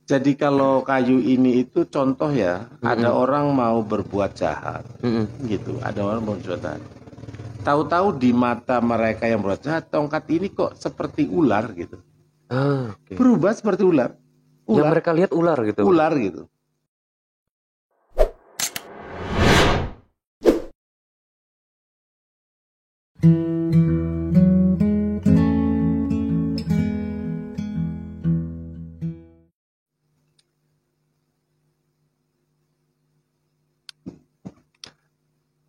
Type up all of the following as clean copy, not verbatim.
Jadi kalau kayu ini itu contoh ya, ada Mm-mm. orang mau berbuat jahat, Mm-mm. gitu. Ada orang mau berbuat jahat. Tahu-tahu di mata mereka yang berbuat jahat, tongkat ini kok seperti ular gitu. Oke. Berubah seperti ular, Yang ular, mereka lihat ular gitu, Bro. ular gitu.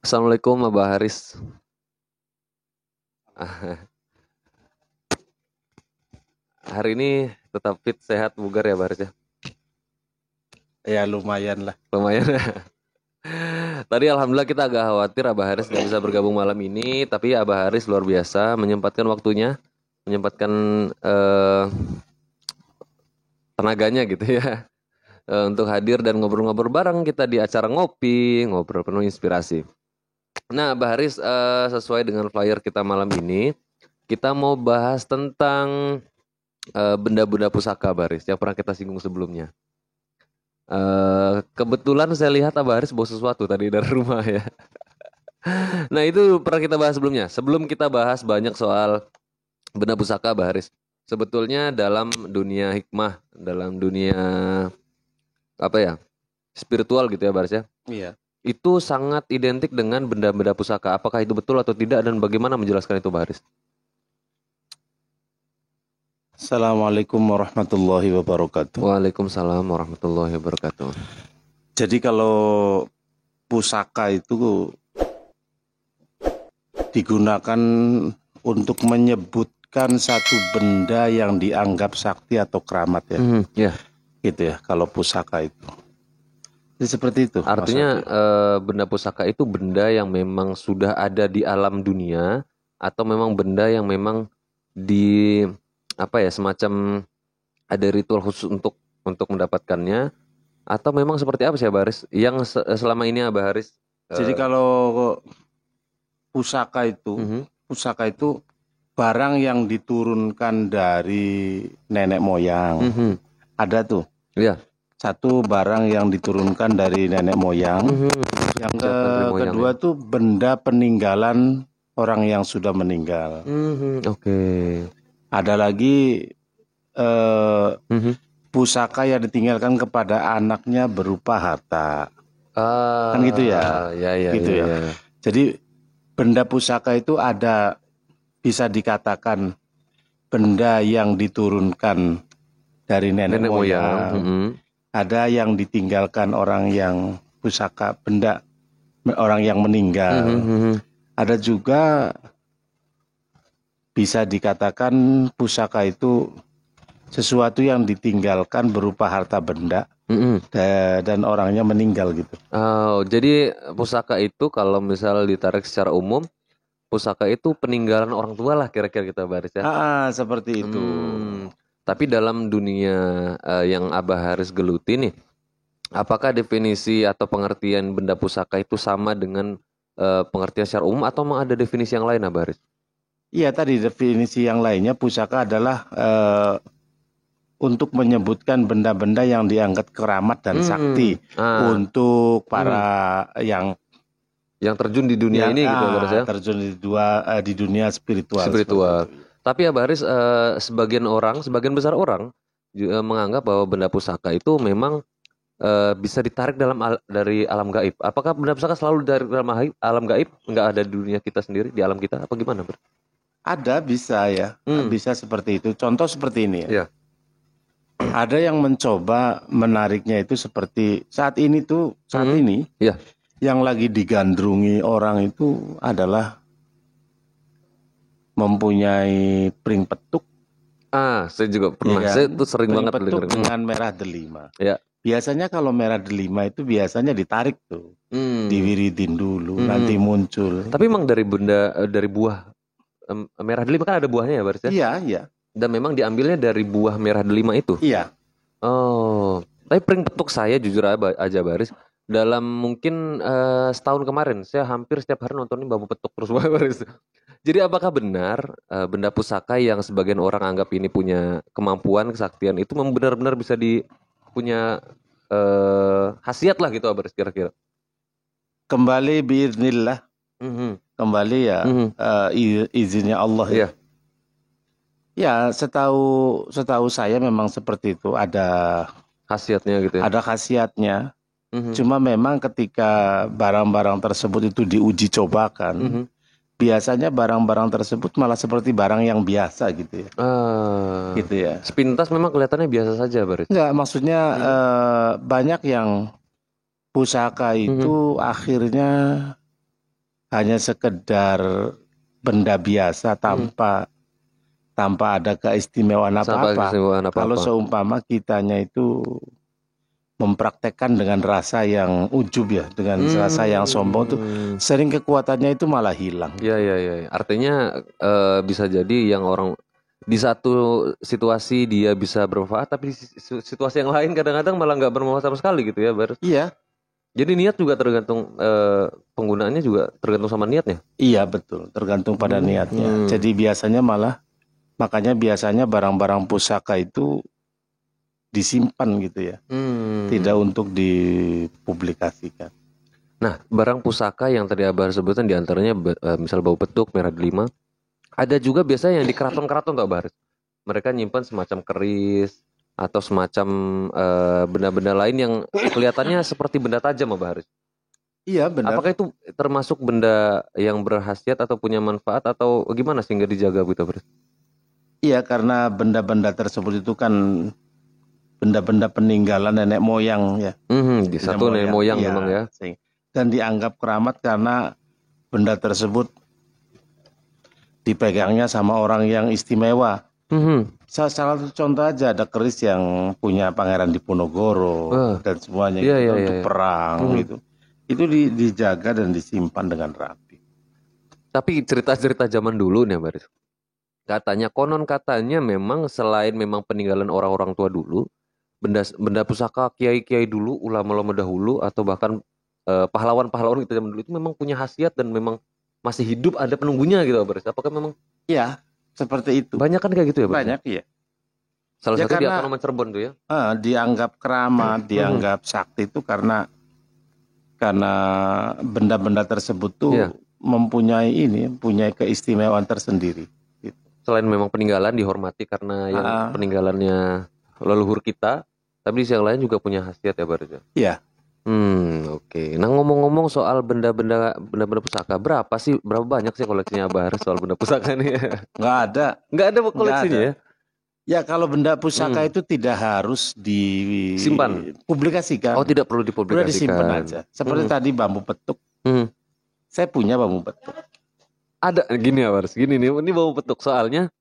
Assalamualaikum, Abah Haris. Hari ini tetap fit, sehat, bugar ya, Abah Haris ya. Ya lumayan lah. Lumayan. Tadi alhamdulillah kita agak khawatir Abah Haris nggak bisa bergabung malam ini, tapi Abah Haris luar biasa menyempatkan waktunya, menyempatkan eh, tenaganya gitu ya, untuk hadir dan ngobrol-ngobrol bareng kita di acara ngopi, ngobrol penuh inspirasi. Nah, Abah Haris, sesuai dengan flyer kita malam ini, kita mau bahas tentang benda-benda pusaka, Abah Haris, yang pernah kita singgung sebelumnya. Kebetulan saya lihat Abah Haris bawa sesuatu tadi dari rumah ya. Nah, itu pernah kita bahas sebelumnya. Sebelum kita bahas banyak soal benda pusaka, Abah Haris. Sebetulnya dalam dunia hikmah, dalam dunia apa ya, spiritual gitu ya, Abah Haris ya. Iya. Itu sangat identik dengan benda-benda pusaka. Apakah itu betul atau tidak dan bagaimana menjelaskan itu, Abah Haris? Assalamualaikum warahmatullahi wabarakatuh. Waalaikumsalam warahmatullahi wabarakatuh. Jadi kalau pusaka itu digunakan untuk menyebutkan satu benda yang dianggap sakti atau keramat ya. Ya. Gitu ya kalau pusaka itu. Jadi seperti itu. Artinya benda pusaka itu benda yang memang sudah ada di alam dunia atau memang benda yang memang di apa ya, semacam ada ritual khusus untuk mendapatkannya, atau memang seperti apa sih Abah Haris yang selama ini Abah Haris Jadi kalau pusaka itu barang yang diturunkan dari nenek moyang. Ada tuh. ya. Satu barang yang diturunkan dari nenek moyang. Yang kedua tuh benda peninggalan orang yang sudah meninggal. Oke. Ada lagi pusaka yang ditinggalkan kepada anaknya berupa harta. Kan gitu ya. Gitu ya. Jadi benda pusaka itu ada, bisa dikatakan benda yang diturunkan dari nenek moyang. Ada yang ditinggalkan orang yang pusaka, benda orang yang meninggal. Ada juga bisa dikatakan pusaka itu sesuatu yang ditinggalkan berupa harta benda dan orangnya meninggal gitu. Oh, jadi pusaka itu kalau misal ditarik secara umum, pusaka itu peninggalan orang tua lah kira-kira kita baris ya. Seperti itu. Tapi dalam dunia yang Abah Haris geluti nih, apakah definisi atau pengertian benda pusaka itu sama dengan pengertian secara umum atau memang ada definisi yang lain, Abah Haris? Iya, tadi definisi yang lainnya pusaka adalah untuk menyebutkan benda-benda yang dianggap keramat dan sakti untuk para yang terjun di dunia ini gitu, Abah Haris ya. Terjun di dunia spiritual. Tapi Abah Haris, sebagian besar orang menganggap bahwa benda pusaka itu memang bisa ditarik dari alam gaib. Apakah benda pusaka selalu dari dalam alam gaib, nggak ada di dunia kita sendiri, di alam kita, apa gimana, Bro? Ada, bisa ya, bisa seperti itu. Contoh seperti ini ya. Ada yang mencoba menariknya itu seperti saat ini yang lagi digandrungi orang itu adalah mempunyai pring petuk. Saya juga pernah. Ya, saya tuh sering banget petuk dengan merah delima. Ya. Biasanya kalau merah delima itu biasanya ditarik tuh, diwiridin dulu, nanti muncul. Tapi emang dari buah merah delima kan ada buahnya ya, Baris ya? Iya. Dan memang diambilnya dari buah merah delima itu? Iya. Oh, tapi pring petuk saya jujur aja Baris, dalam mungkin setahun kemarin saya hampir setiap hari nontonin Babu Petuk terus Baris. Jadi apakah benar benda pusaka yang sebagian orang anggap ini punya kemampuan, kesaktian itu benar-benar bisa punya khasiat lah gitu Baris kira-kira. Kembali biiznillah. Kembali ya izinnya Allah ya. Ya, setahu saya memang seperti itu, ada khasiatnya gitu ya. Ada khasiatnya. Cuma memang ketika barang-barang tersebut itu diuji cobakan, biasanya barang-barang tersebut malah seperti barang yang biasa gitu ya. Gitu ya. Sepintas memang kelihatannya biasa saja, Baris. Enggak, maksudnya banyak yang pusaka itu akhirnya hanya sekedar benda biasa tanpa ada keistimewaan apa-apa. Kalau seumpama kitanya itu mempraktekkan dengan rasa yang ujub ya, dengan rasa yang sombong tuh sering kekuatannya itu malah hilang. Ya. Artinya bisa jadi yang orang di satu situasi dia bisa bermanfaat, tapi di situasi yang lain kadang-kadang malah nggak bermanfaat sama sekali gitu ya, Bar. Iya. Jadi niat juga tergantung penggunaannya juga tergantung sama niatnya. Iya betul, tergantung pada niatnya. Jadi makanya biasanya barang-barang pusaka itu disimpan gitu ya, tidak untuk dipublikasikan. Nah, barang pusaka yang tadi Abah sebutkan diantaranya misal bau petuk, merah delima. Ada juga biasanya yang di keraton-keraton tuh Abah. Mereka nyimpan semacam keris atau semacam benda-benda lain yang kelihatannya seperti benda tajam Abah. Iya benar. Apakah itu termasuk benda yang berkhasiat atau punya manfaat atau gimana sehingga dijaga gitu Abah? Iya, karena benda-benda tersebut itu kan benda-benda peninggalan nenek moyang ya. Di satu nenek moyang memang ya. Dan dianggap keramat karena benda tersebut dipegangnya sama orang yang istimewa. Salah satu contoh aja, ada keris yang punya Pangeran Diponegoro dan semuanya untuk perang gitu. Itu dijaga dan disimpan dengan rapi. Tapi cerita-cerita zaman dulu nih Baris. Konon katanya memang selain memang peninggalan orang-orang tua dulu, benda pusaka kiai-kiai dulu, ulama-ulama dahulu atau bahkan pahlawan-pahlawan kita zaman dulu itu memang punya khasiat dan memang masih hidup, ada penunggunya gitu Baris. Apakah memang? Iya, seperti itu. Banyak kan kayak gitu ya Baris? Banyak iya. Salah satu di Anoman Cirebon tuh ya. Dianggap keramat, dianggap sakti itu karena benda-benda tersebut tuh mempunyai keistimewaan tersendiri. Selain memang peninggalan dihormati karena yang peninggalannya leluhur kita, tapi di sisi yang lain juga punya khasiat ya Baris. Iya. Oke. Nah ngomong-ngomong soal benda-benda pusaka, berapa banyak sih koleksinya Baris soal benda pusaka nih? Nggak ada koleksinya ya? Ya kalau benda pusaka itu tidak harus disimpan, publikasikan. Oh tidak perlu dipublikasikan. Sudah disimpan aja. Seperti tadi bambu petuk. Saya punya bambu petuk. Ada gini ya Baris, gini nih, ini bambu petuk soalnya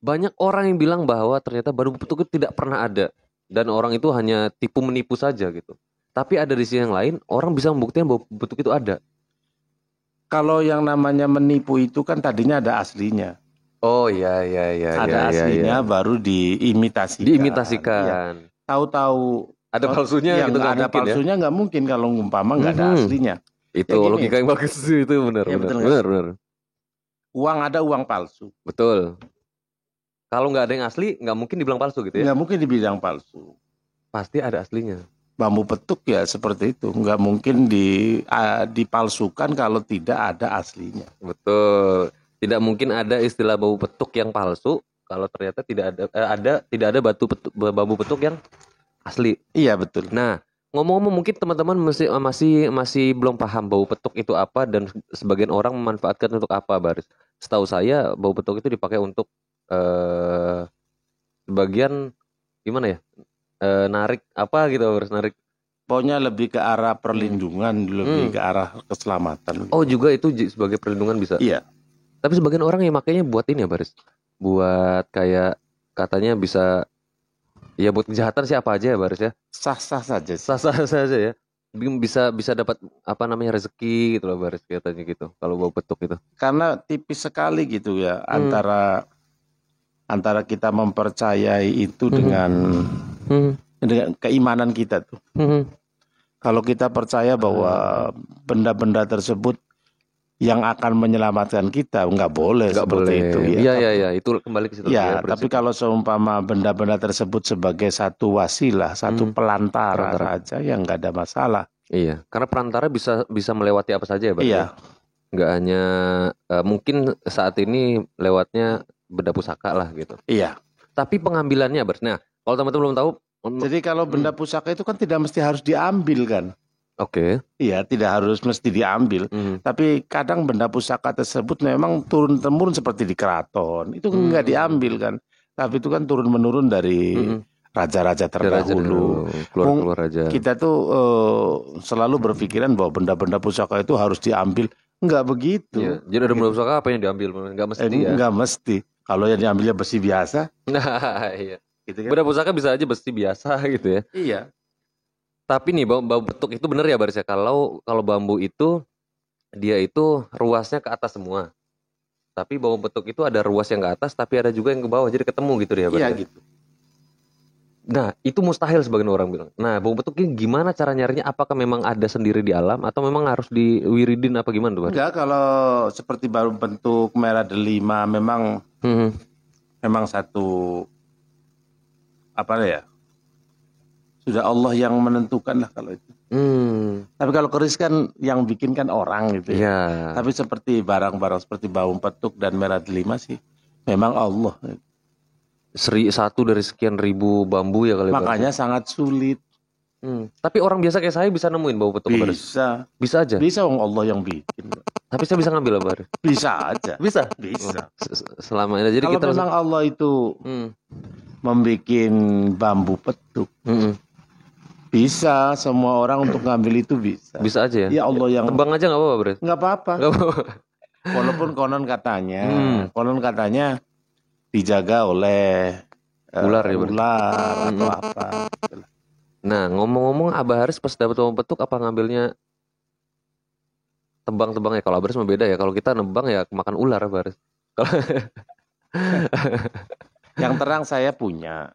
banyak orang yang bilang bahwa ternyata bambu petuk itu tidak pernah ada dan orang itu hanya tipu menipu saja gitu. Tapi ada di sisi yang lain orang bisa membuktikan bahwa bambu petuk itu ada. Kalau yang namanya menipu itu kan tadinya ada aslinya. Oh iya. Ada aslinya baru diimitasikan. Tahu-tahu ada palsunya gitu nggak ada palsunya nggak mungkin kalau ngumpama nggak ada aslinya. Itu logika yang bagus itu benar. Uang ada uang palsu. Betul. Kalau nggak ada yang asli, nggak mungkin dibilang palsu gitu ya? Nggak mungkin dibilang palsu. Pasti ada aslinya. Bambu petuk ya seperti itu. Nggak mungkin dipalsukan kalau tidak ada aslinya. Betul. Tidak mungkin ada istilah bambu petuk yang palsu kalau ternyata tidak ada bambu petuk yang asli. Iya betul. Nah, ngomong-ngomong mungkin teman-teman masih belum paham bau petuk itu apa dan sebagian orang memanfaatkan untuk apa Baris. Setahu saya bau petuk itu dipakai untuk sebagian gimana ya? Narik apa gitu Baris, narik. Pokoknya lebih ke arah perlindungan, lebih ke arah keselamatan. Oh, juga itu sebagai perlindungan bisa. Iya. Tapi sebagian orang yang makanya buat ini ya Baris. Buat kayak katanya bisa ya buat kejahatan siapa aja ya Baris ya. Sah-sah saja. Sah-sah saja ya. Bisa dapat apa namanya rezeki gitu loh Baris katanya gitu. Kalau bau petuk itu. Karena tipis sekali gitu ya antara kita mempercayai itu dengan keimanan kita tuh. Kalau kita percaya bahwa benda-benda tersebut yang akan menyelamatkan kita, nggak boleh Nggak seperti boleh. itu. Iya, itu kembali ke situ. Ya, tapi kalau seumpama benda-benda tersebut sebagai satu wasilah, satu pelantara saja, ya nggak ada masalah. Iya, karena perantara bisa melewati apa saja ya, Bang. Iya. Nggak hanya mungkin saat ini lewatnya benda pusaka lah gitu. Iya. Tapi pengambilannya, Bang. Nah, kalau teman-teman belum tahu. Jadi kalau benda pusaka itu kan tidak mesti harus diambil kan. Oke. Iya, tidak harus mesti diambil. Tapi kadang benda pusaka tersebut memang turun-temurun seperti di keraton. Itu nggak diambil kan. Tapi itu kan turun-menurun dari raja-raja terdahulu. Keluar raja. Kita tuh selalu berpikiran bahwa benda-benda pusaka itu harus diambil. Nggak begitu. Iya. Jadi ada benda pusaka apa yang diambil? Nggak mesti ya? Nggak mesti. Kalau yang diambilnya besi biasa. Nah, iya. Gitu kan? Benda pusaka bisa aja besi biasa gitu ya. Iya. Tapi nih bambu petuk itu bener ya Baris ya. Kalau bambu itu dia itu ruasnya ke atas semua. Tapi bambu petuk itu ada ruas yang ke atas tapi ada juga yang ke bawah. Jadi ketemu gitu ya Baris. Iya Ya? gitu. Nah itu mustahil sebagian orang bilang. Nah bambu petuk ini gimana cara nyarinya? Apakah memang ada sendiri di alam atau memang harus diwiridin apa gimana tuh Baris? Enggak, kalau seperti baru bentuk merah delima memang memang satu apa ya? Sudah Allah yang menentukan lah kalau itu. Tapi kalau keris kan yang bikin kan orang gitu ya. Tapi seperti barang-barang seperti bambu petuk dan merah delima sih memang Allah. Satu dari sekian ribu bambu ya kali. Makanya sangat sulit. Tapi orang biasa kayak saya bisa nemuin bambu petuk. Bisa. Bisa aja. Bisa Allah yang bikin. Tapi saya bisa ngambil apa? Bisa aja. Bisa. Selama ini. Jadi kalau kita memang Allah itu membuat bambu petuk. Bisa, semua orang untuk ngambil itu bisa. Bisa aja ya? Ya Allah yang tebang aja nggak apa-apa, Bre? Nggak apa-apa. Walaupun konon katanya dijaga oleh ular atau apa. Nah, ngomong-ngomong Abah Haris pas dapat bambu petuk apa ngambilnya tebang-tebang ya? Kalau Abah Haris mah beda ya. Kalau kita nebang ya kemakan ular Abah Haris. Yang terang saya punya.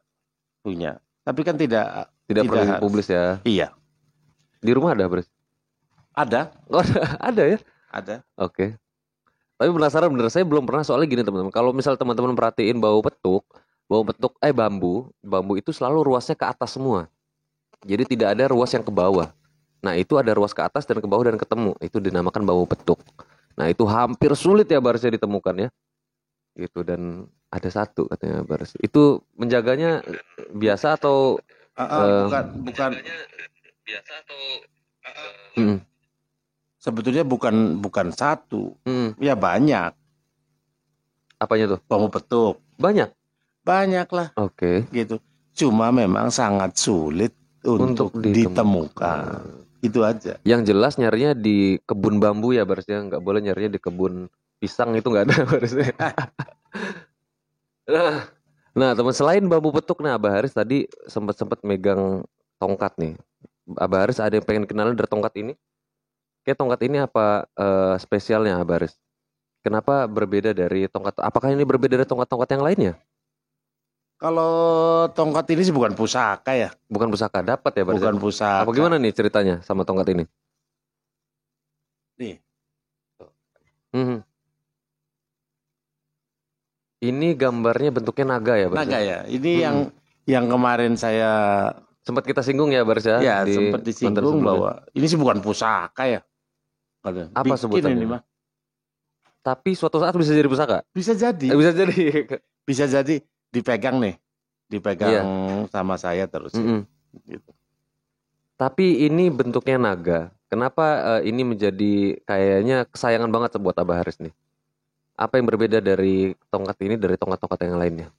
Tapi kan tidak perlu publis ya. Iya. Di rumah ada, Bres? Ada. Oh, ada ya? Ada. Oke. Tapi penasaran bener, saya belum pernah soalnya gini teman-teman. Kalau misal teman-teman perhatiin bambu bambu itu selalu ruasnya ke atas semua. Jadi tidak ada ruas yang ke bawah. Nah, itu ada ruas ke atas dan ke bawah dan ketemu. Itu dinamakan bambu petuk. Nah, itu hampir sulit ya Barisnya ditemukan ya. Gitu, dan ada satu katanya Baris. Itu menjaganya biasa atau bukan biasa atau sebetulnya bukan satu. Ya banyak. Apanya tuh? Bambu petuk. Banyak lah. Oke. Gitu. Cuma memang sangat sulit untuk ditemukan. Itu aja. Yang jelas nyarinya di kebun bambu ya Barisnya. Nggak boleh nyarinya di kebun pisang, itu nggak ada Barisnya. Nah teman, selain bambu petuk, nah Abah Haris tadi sempat megang tongkat nih. Abah Haris ada yang pengen kenalin dari tongkat ini? Kayak tongkat ini apa spesialnya Abah Haris? Kenapa berbeda dari tongkat? Apakah ini berbeda dari tongkat-tongkat yang lainnya? Kalau tongkat ini sih bukan pusaka ya. Bukan pusaka, dapat ya Baris? Bukan pusaka. Apa gimana nih ceritanya sama tongkat ini? Nih. Ini gambarnya bentuknya naga ya Baris? Naga ya. Ini yang kemarin saya sempat kita singgung ya Baris ya? Ya, sempat disinggung bahwa ini sih bukan pusaka ya. Apa sebutannya? Ini mah. Tapi suatu saat bisa jadi pusaka? Bisa jadi. Bisa jadi dipegang nih. Dipegang sama saya terus. Gitu. Tapi ini bentuknya naga. Kenapa ini menjadi kayaknya kesayangan banget buat Abah Haris nih? Apa yang berbeda dari tongkat ini dari tongkat-tongkat yang lainnya?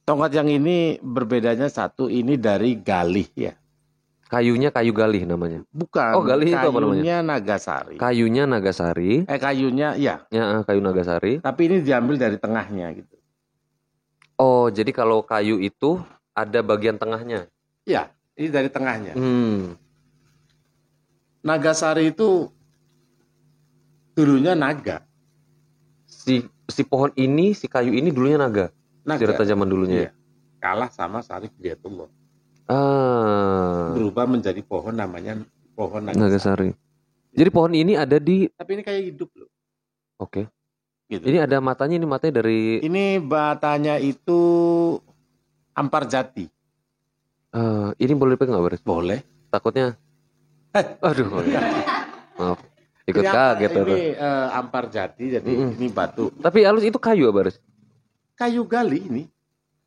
Tongkat yang ini berbedanya satu, ini dari galih ya. Kayunya kayu galih namanya? Bukan. Oh, galih itu apa namanya? Kayunya nagasari. Kayunya nagasari. Kayunya ya. Ya, kayu nagasari. Tapi ini diambil dari tengahnya gitu. Oh, jadi kalau kayu itu ada bagian tengahnya? Ya, ini dari tengahnya. Nagasari itu dulunya naga. Si pohon ini, si kayu ini dulunya naga. Cerita zaman dulunya. Iya. Kalah sama Sarif Hidayatullah. Berubah menjadi pohon namanya pohon nagasari. Jadi pohon ini ada di. Tapi ini kayak hidup loh. Oke. Gitu. Ini ada matanya, ini matanya dari... Ini matanya itu ampar jati. Ini boleh dipegang nggak, Baris? Boleh. Takutnya... Aduh, maaf. Ikut kaget. Ini ampar jati, jadi ini batu. Tapi halus itu kayu ya, Baris? Kayu gali ini.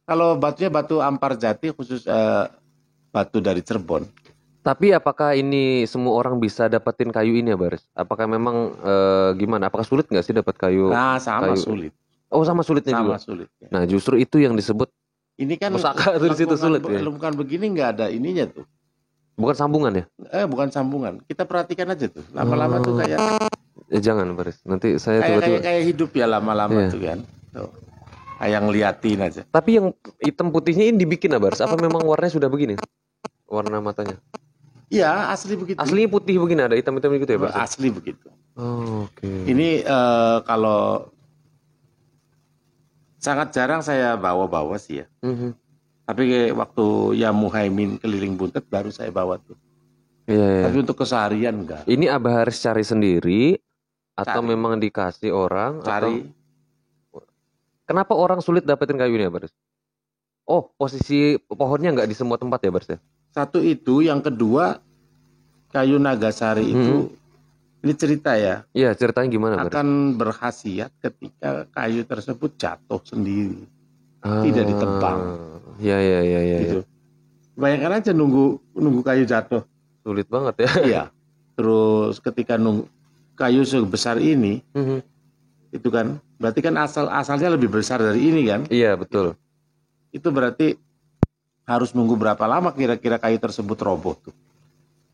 Kalau batunya batu ampar jati, khusus batu dari Cirebon. Tapi apakah ini semua orang bisa dapetin kayu ini ya, Baris? Apakah memang gimana? Apakah sulit nggak sih dapat kayu? Nah, sama kayu? Sulit. Oh, sama sulitnya sama juga? Sulit. Ya. Nah, justru itu yang disebut ini kan pusaka tuh di situ sulit ya? Lengkungan begini nggak ada ininya tuh. Bukan sambungan ya? Bukan sambungan. Kita perhatikan aja tuh. Lama-lama tuh kayak... jangan, Baris. Nanti saya tiba-tiba... Kayak hidup ya lama-lama tuh kan. Tuh. Kayak ngeliatin aja. Tapi yang hitam putihnya ini dibikin ya, Baris? Apa memang warnanya sudah begini? Warna matanya? Iya, asli begitu. Aslinya putih begini, ada hitam-hitam gitu ya, Baris? Asli begitu. Oh, oke. Ini kalau... sangat jarang saya bawa-bawa sih ya. Tapi waktu ya Muhaimin keliling Buntet baru saya bawa tuh. Iya. Tapi untuk keseharian enggak. Ini Abah Haris cari sendiri atau memang dikasih orang? Cari. Atau... Kenapa orang sulit dapetin kayu ini ya, Baris? Oh, posisi pohonnya nggak di semua tempat ya, Baris ya? Satu itu, yang kedua kayu Nagasari itu, ini cerita ya. Iya, ceritanya gimana, Baris? Akan berkhasiat ketika kayu tersebut jatuh sendiri, tidak ditebang. Iya. Gitu. Bayangkan aja nunggu kayu jatuh. Sulit banget ya. Iya. Terus ketika nunggu kayu sebesar ini, itu kan berarti kan asalnya lebih besar dari ini kan? Iya, betul. Itu berarti harus nunggu berapa lama kira-kira kayu tersebut roboh tuh?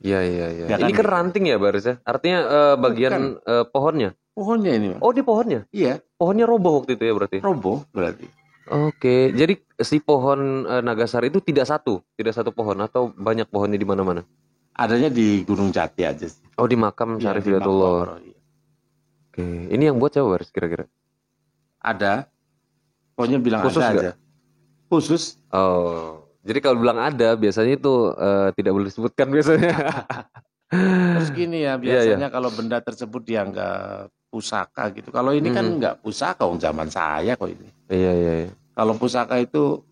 Iya. Ya kan? Ini kan ranting ya, Baris ya? Artinya bagian pohonnya? Pohonnya ini. Oh, di pohonnya? Iya. Pohonnya roboh waktu itu ya berarti? Roboh berarti. Oke, jadi si pohon Nagasari itu tidak satu pohon atau banyak pohonnya di mana-mana? Adanya di Gunung Jati aja sih. Oh, di makam Syarif Hidayatullah. Iya. Oke, ini yang buat siapa, Baris, kira-kira? Ada. Pokoknya bilang khusus ada gak? aja. Khusus. Oh, jadi kalau bilang ada, biasanya itu tidak boleh disebutkan biasanya. Terus gini ya, biasanya kalau benda tersebut dianggap pusaka gitu. Kalau ini kan nggak pusaka, zaman saya kok ini. Iya. Kalau pusaka itu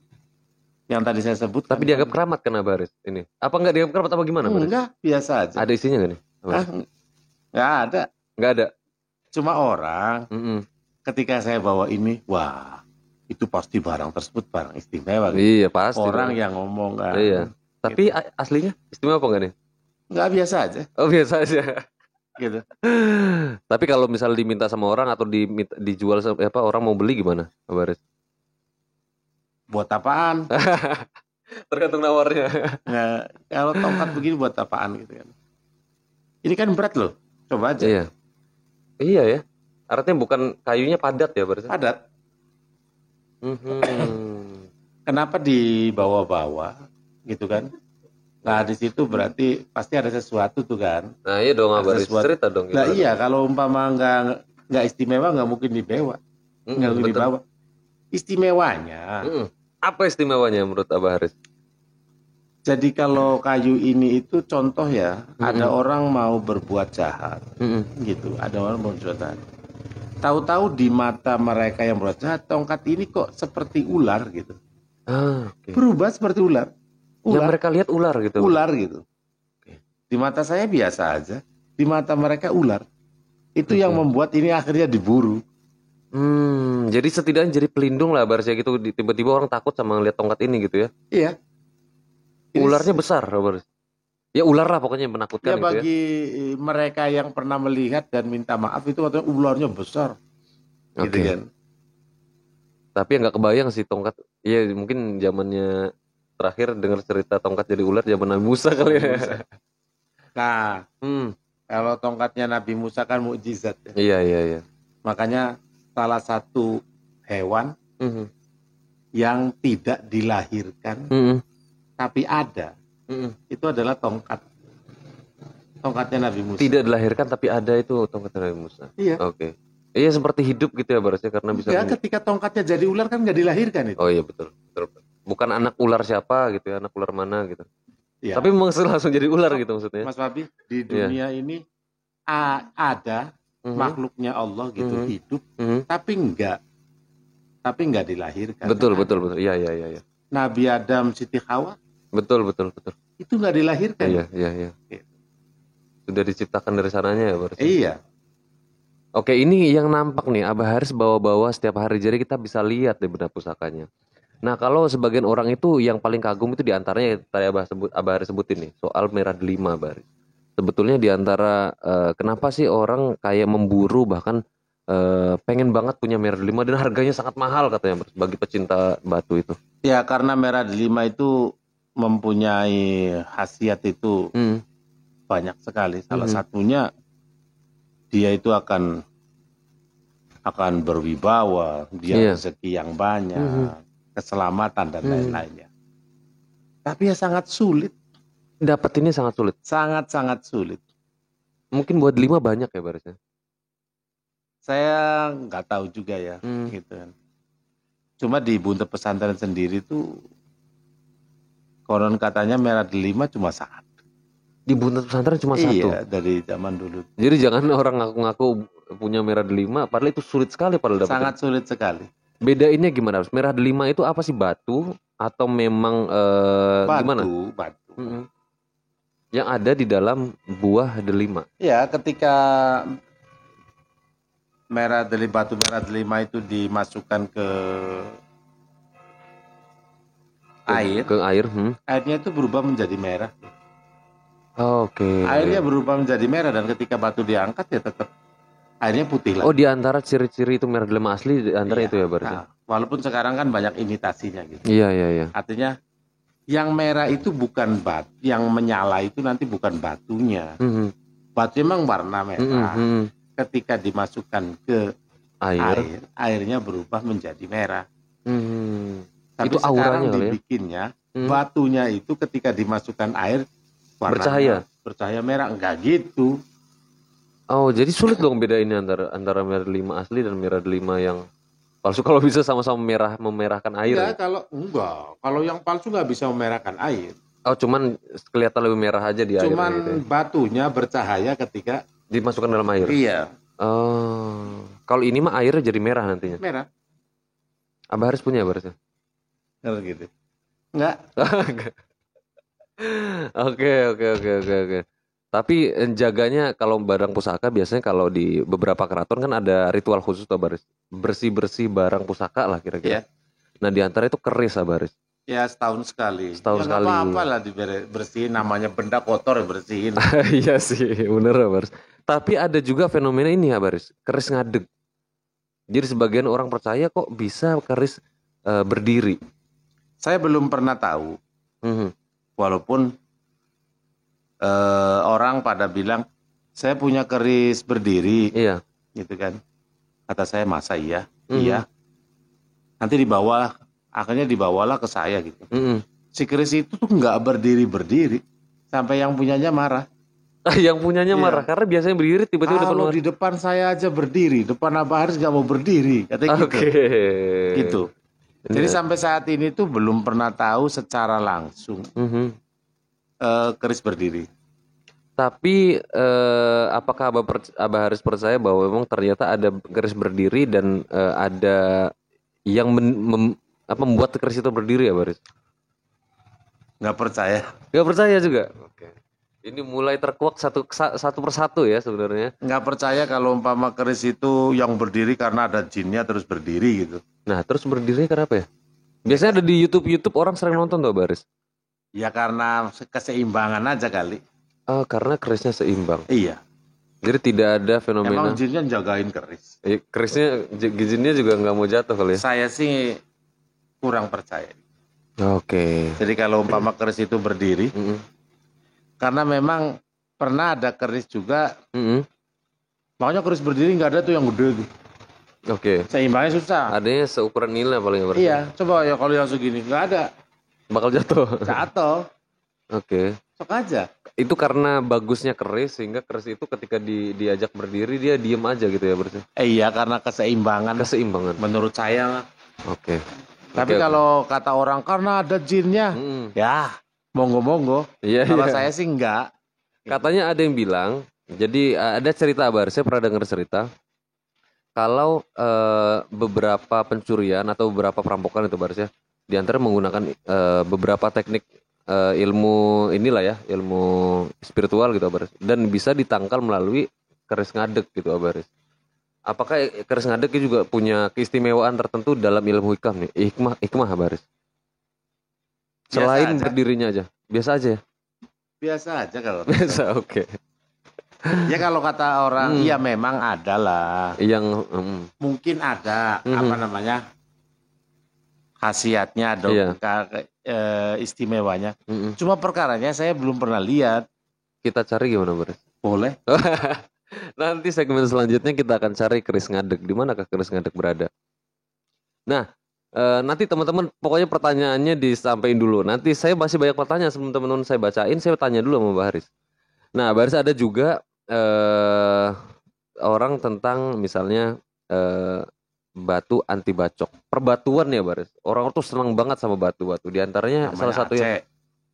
yang tadi saya sebut. Tapi dianggap keramat kan, Baris ini? Apa nggak dianggap keramat apa gimana, Baris? Enggak, biasa aja. Ada isinya nggak nih? Nggak ada. Nggak ada. Cuma orang ketika saya bawa ini, wah itu pasti barang tersebut barang istimewa. Gitu. Iya pasti. Orang yang ngomong kan. Iya. Tapi gitu. Aslinya istimewa apa nggak nih? Nggak, biasa aja. Oh, biasa aja. Gitu. Tapi kalau misalnya diminta sama orang atau dijual apa orang mau beli gimana, Baris? Buat apaan? Tergantung nawarnya. Nah, kalau tongkat begini buat apaan gitu kan? Ini kan berat loh. Coba aja. Iya ya. Artinya bukan kayunya padat ya, Baris? Padat. Kenapa dibawa-bawa gitu kan? Nah di situ berarti pasti ada sesuatu tuh kan? Nah iya dong, Baris, cerita dong. Nah iya, kalau umpama nggak istimewa nggak mungkin dibawa, nggak mungkin dibawa. Istimewanya. Apa istimewanya menurut Abah Haris? Jadi kalau kayu ini itu contoh ya, ada orang mau berbuat jahat, gitu. Ada orang mau berbuat jahat. Tahu-tahu di mata mereka yang berbuat jahat, tongkat ini kok seperti ular gitu. Berubah seperti ular. Yang mereka lihat ular gitu. Ular gitu. Di mata saya biasa aja. Di mata mereka ular. Itu yang membuat ini akhirnya diburu. Jadi setidaknya jadi pelindung lah, Baris, gitu. Tiba-tiba orang takut sama ngeliat tongkat ini gitu ya. Iya. Ularnya besar, Baris. Ya ular lah pokoknya yang menakutkan. Ya bagi mereka yang pernah melihat dan minta maaf itu katanya ularnya besar. Gitu kan. Tapi nggak kebayang sih tongkat. Iya mungkin zamannya terakhir dengar cerita tongkat jadi ular zaman Nabi Musa kali ya. Nah, kalau tongkatnya Nabi Musa kan mukjizat ya. Iya. Makanya salah satu hewan yang tidak dilahirkan tapi ada, itu adalah tongkat. Tongkatnya Nabi Musa. Tidak dilahirkan tapi ada itu tongkatnya Nabi Musa. Iya. Oke. Iya seperti hidup gitu ya, Barisnya, karena bisa. Ya ketika tongkatnya jadi ular kan nggak dilahirkan itu. Oh iya betul. Bukan anak ular siapa gitu ya, anak ular mana gitu. Ya. Tapi langsung jadi ular gitu maksudnya. Mas Fabi, di dunia ini ada makhluknya Allah gitu, hidup, tapi enggak dilahirkan. Betul. Iya. Nabi Adam, Siti Hawa. Betul. Itu enggak dilahirkan. Iya. Sudah diciptakan dari sananya ya berarti. Iya. Oke, ini yang nampak nih, Abah Haris bawa-bawa setiap hari, jadi kita bisa lihat deh benda pusakanya. Nah, kalau sebagian orang itu yang paling kagum itu diantaranya tadi Abah Haris sebutin nih, soal merah delima, Abah Haris. Sebetulnya diantara kenapa sih orang kayak memburu bahkan pengen banget punya merah delima dan harganya sangat mahal katanya bagi pecinta batu itu. Ya, karena merah delima itu mempunyai khasiat itu banyak sekali. Salah satunya dia itu akan berwibawa, dia rezeki yang banyak, keselamatan dan lain-lainnya. Tapi ya sangat sulit. Dapat ini sangat sulit. Sangat sulit. Mungkin buat 5 banyak ya barisnya. Saya nggak tahu juga ya, gitu kan. Cuma di Buntet Pesantren sendiri tuh konon katanya merah delima cuma satu. Di Buntet Pesantren cuma satu? Iya, dari zaman dulu. Jadi jangan orang ngaku-ngaku punya merah delima, padahal itu sulit sekali padahal dapat. Sangat sulit sekali. Bedainnya gimana? Merah delima itu apa sih, batu atau memang gimana? Batu. Yang ada di dalam buah delima. Ya, ketika batu merah delima itu dimasukkan ke air. Airnya itu berubah menjadi merah. Oke. Airnya berubah menjadi merah dan ketika batu diangkat ya tetap airnya putih lah. Oh, di antara ciri-ciri itu merah delima asli di antara itu ya berarti. Nah, walaupun sekarang kan banyak imitasinya gitu. Iya. Artinya yang merah itu bukan batu, yang menyala itu nanti bukan batunya. Batu memang warna merah. Ketika dimasukkan ke air, airnya berubah menjadi merah. Tapi itu sekarang dibikinnya batunya itu ketika dimasukkan air bercahaya merah, enggak gitu. Oh, jadi sulit dong beda ini antara merah delima asli dan merah delima yang palsu. Kalau bisa sama-sama memerahkan air. Kalau yang palsu nggak bisa memerahkan air. Oh, cuman kelihatan lebih merah aja di air. Cuman gitu ya? Batunya bercahaya ketika dimasukkan dalam air. Iya. Oh, kalau ini mah airnya jadi merah nantinya. Merah. Abah Haris punya berarti. Kalau gitu. Enggak. Oke. Tapi jaganya kalau barang pusaka biasanya kalau di beberapa keraton kan ada ritual khusus tuh Baris. Bersih-bersih barang pusaka lah kira-kira. Yeah. Nah di antara itu keris Baris. Ya setahun sekali. Setahun sekali. Apa-apa lah dibersihin, namanya benda kotor bersihin. Iya sih, bener Baris. Tapi ada juga fenomena ini ya Baris, keris ngadeg. Jadi sebagian orang percaya kok bisa keris berdiri. Saya belum pernah tahu. Walaupun orang pada bilang saya punya keris berdiri, iya, gitu kan. Kata saya masa iya, iya. Nanti akhirnya dibawalah ke saya gitu. Si keris itu tuh nggak berdiri, sampai yang punyanya marah. Yang punyanya marah karena biasanya berdiri tiba-tiba kalau di depan saya aja berdiri, depan Abah Haris nggak mau berdiri, katanya gitu. Gitu. Jadi sampai saat ini tuh belum pernah tahu secara langsung. Keris berdiri. Tapi apakah Abah Haris percaya bahwa memang ternyata ada keris berdiri dan ada yang membuat keris itu berdiri ya Baris? Nggak percaya. Nggak percaya juga. Oke. Ini mulai terkuak satu persatu ya sebenarnya. Nggak percaya kalau umpama keris itu yang berdiri karena ada jinnya terus berdiri gitu. Nah terus berdiri karena apa ya? Biasanya ada di YouTube orang sering nonton tuh Baris. Ya karena keseimbangan aja kali. Karena kerisnya seimbang. Iya. Jadi tidak ada fenomena. Emang jinnya jagain keris. Jinnya juga nggak mau jatuh kali ya? Saya sih kurang percaya. Oke. Jadi kalau umpama keris itu berdiri, karena memang pernah ada keris juga. Makanya keris berdiri nggak ada tuh yang gede. Oke. Seimbangnya susah. Adanya seukuran nilai paling berarti. Iya. Coba ya kalau yang segini nggak ada. Bakal jatuh. Oke. Sok aja. Itu karena bagusnya keris sehingga keris itu ketika diajak berdiri dia diem aja gitu ya berarti. Iya karena keseimbangan. Menurut saya. Oke. Tapi kalau kata orang karena ada jinnya, ya monggo-monggo. Iya. Kalau saya sih enggak. Katanya ada yang bilang Jadi ada cerita Bar, saya pernah dengar cerita kalau beberapa pencurian atau beberapa perampokan itu Bar ya, di antara menggunakan beberapa teknik ilmu inilah ya, ilmu spiritual gitu Bar, dan bisa ditangkal melalui keris ngadeg gitu Bar. Apakah keris ngadeg juga punya keistimewaan tertentu dalam ilmu hikam nih? Hikmah Baris. Selain berdirinya aja. Biasa aja ya? Biasa aja kalau. Biasa, oke. Ya kalau kata orang, ya memang ada lah. Yang mungkin ada apa namanya khasiatnya atau istimewanya. Cuma perkaranya saya belum pernah lihat. Kita cari gimana Baris? Boleh. Nanti segmen selanjutnya kita akan cari keris ngadeg. Di manakah keris ngadeg berada? Nah, nanti teman-teman pokoknya pertanyaannya disampaikan dulu. Nanti saya masih banyak pertanyaan sebelum teman-teman saya bacain. Saya tanya dulu sama Mbak Haris. Nah, Mbak Haris ada juga orang tentang misalnya batu anti bacok. Perbatuan ya Mbak Haris. Orang tuh senang banget sama batu-batu. Di antaranya namanya salah satu yang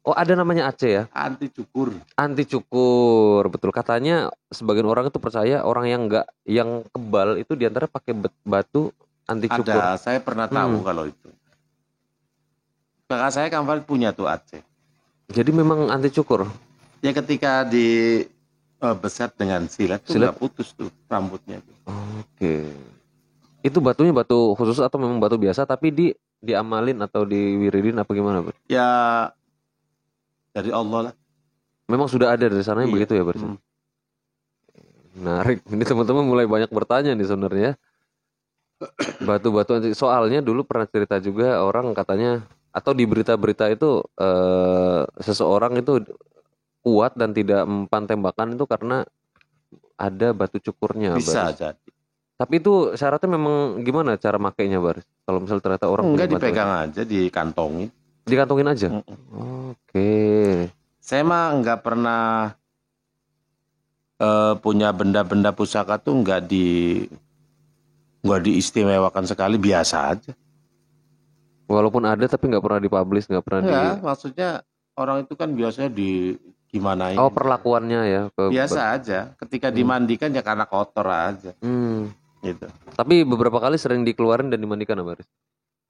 ada namanya Aceh ya? Anti cukur. Anti cukur, betul. Katanya sebagian orang itu percaya orang yang kebal itu diantara pakai batu anti cukur. Ada, saya pernah tahu kalau itu. Kakak saya kan punya tuh Aceh. Jadi memang anti cukur? Ya ketika di beset dengan silet tuh nggak putus tuh rambutnya. Oke. Itu batunya batu khusus atau memang batu biasa tapi diamalin atau diwiridin apa gimana, Bro? Ya dari Allah lah. Memang sudah ada dari sana yang begitu ya, Bro? Menarik. Ini teman-teman mulai banyak bertanya nih sebenarnya. Batu-batu soalnya dulu pernah cerita juga orang katanya atau di berita-berita itu seseorang itu kuat dan tidak mempan tembakan itu karena ada batu cukurnya. Bisa jadi. Tapi itu syaratnya memang gimana cara makainya, Bar? Kalau misal ternyata orang enggak dipegang aja, dikantongin. Dikantongin aja. Oke. Saya mah enggak pernah punya benda-benda pusaka tuh enggak diistimewakan sekali, biasa aja. Walaupun ada tapi enggak pernah dipublish, enggak pernah maksudnya orang itu kan biasanya gimanain. Oh, perlakuannya ya. Biasa aja. Ketika dimandikan ya karena kotor aja. Gitu. Tapi beberapa kali sering dikeluarin dan dimandikan, Abaris?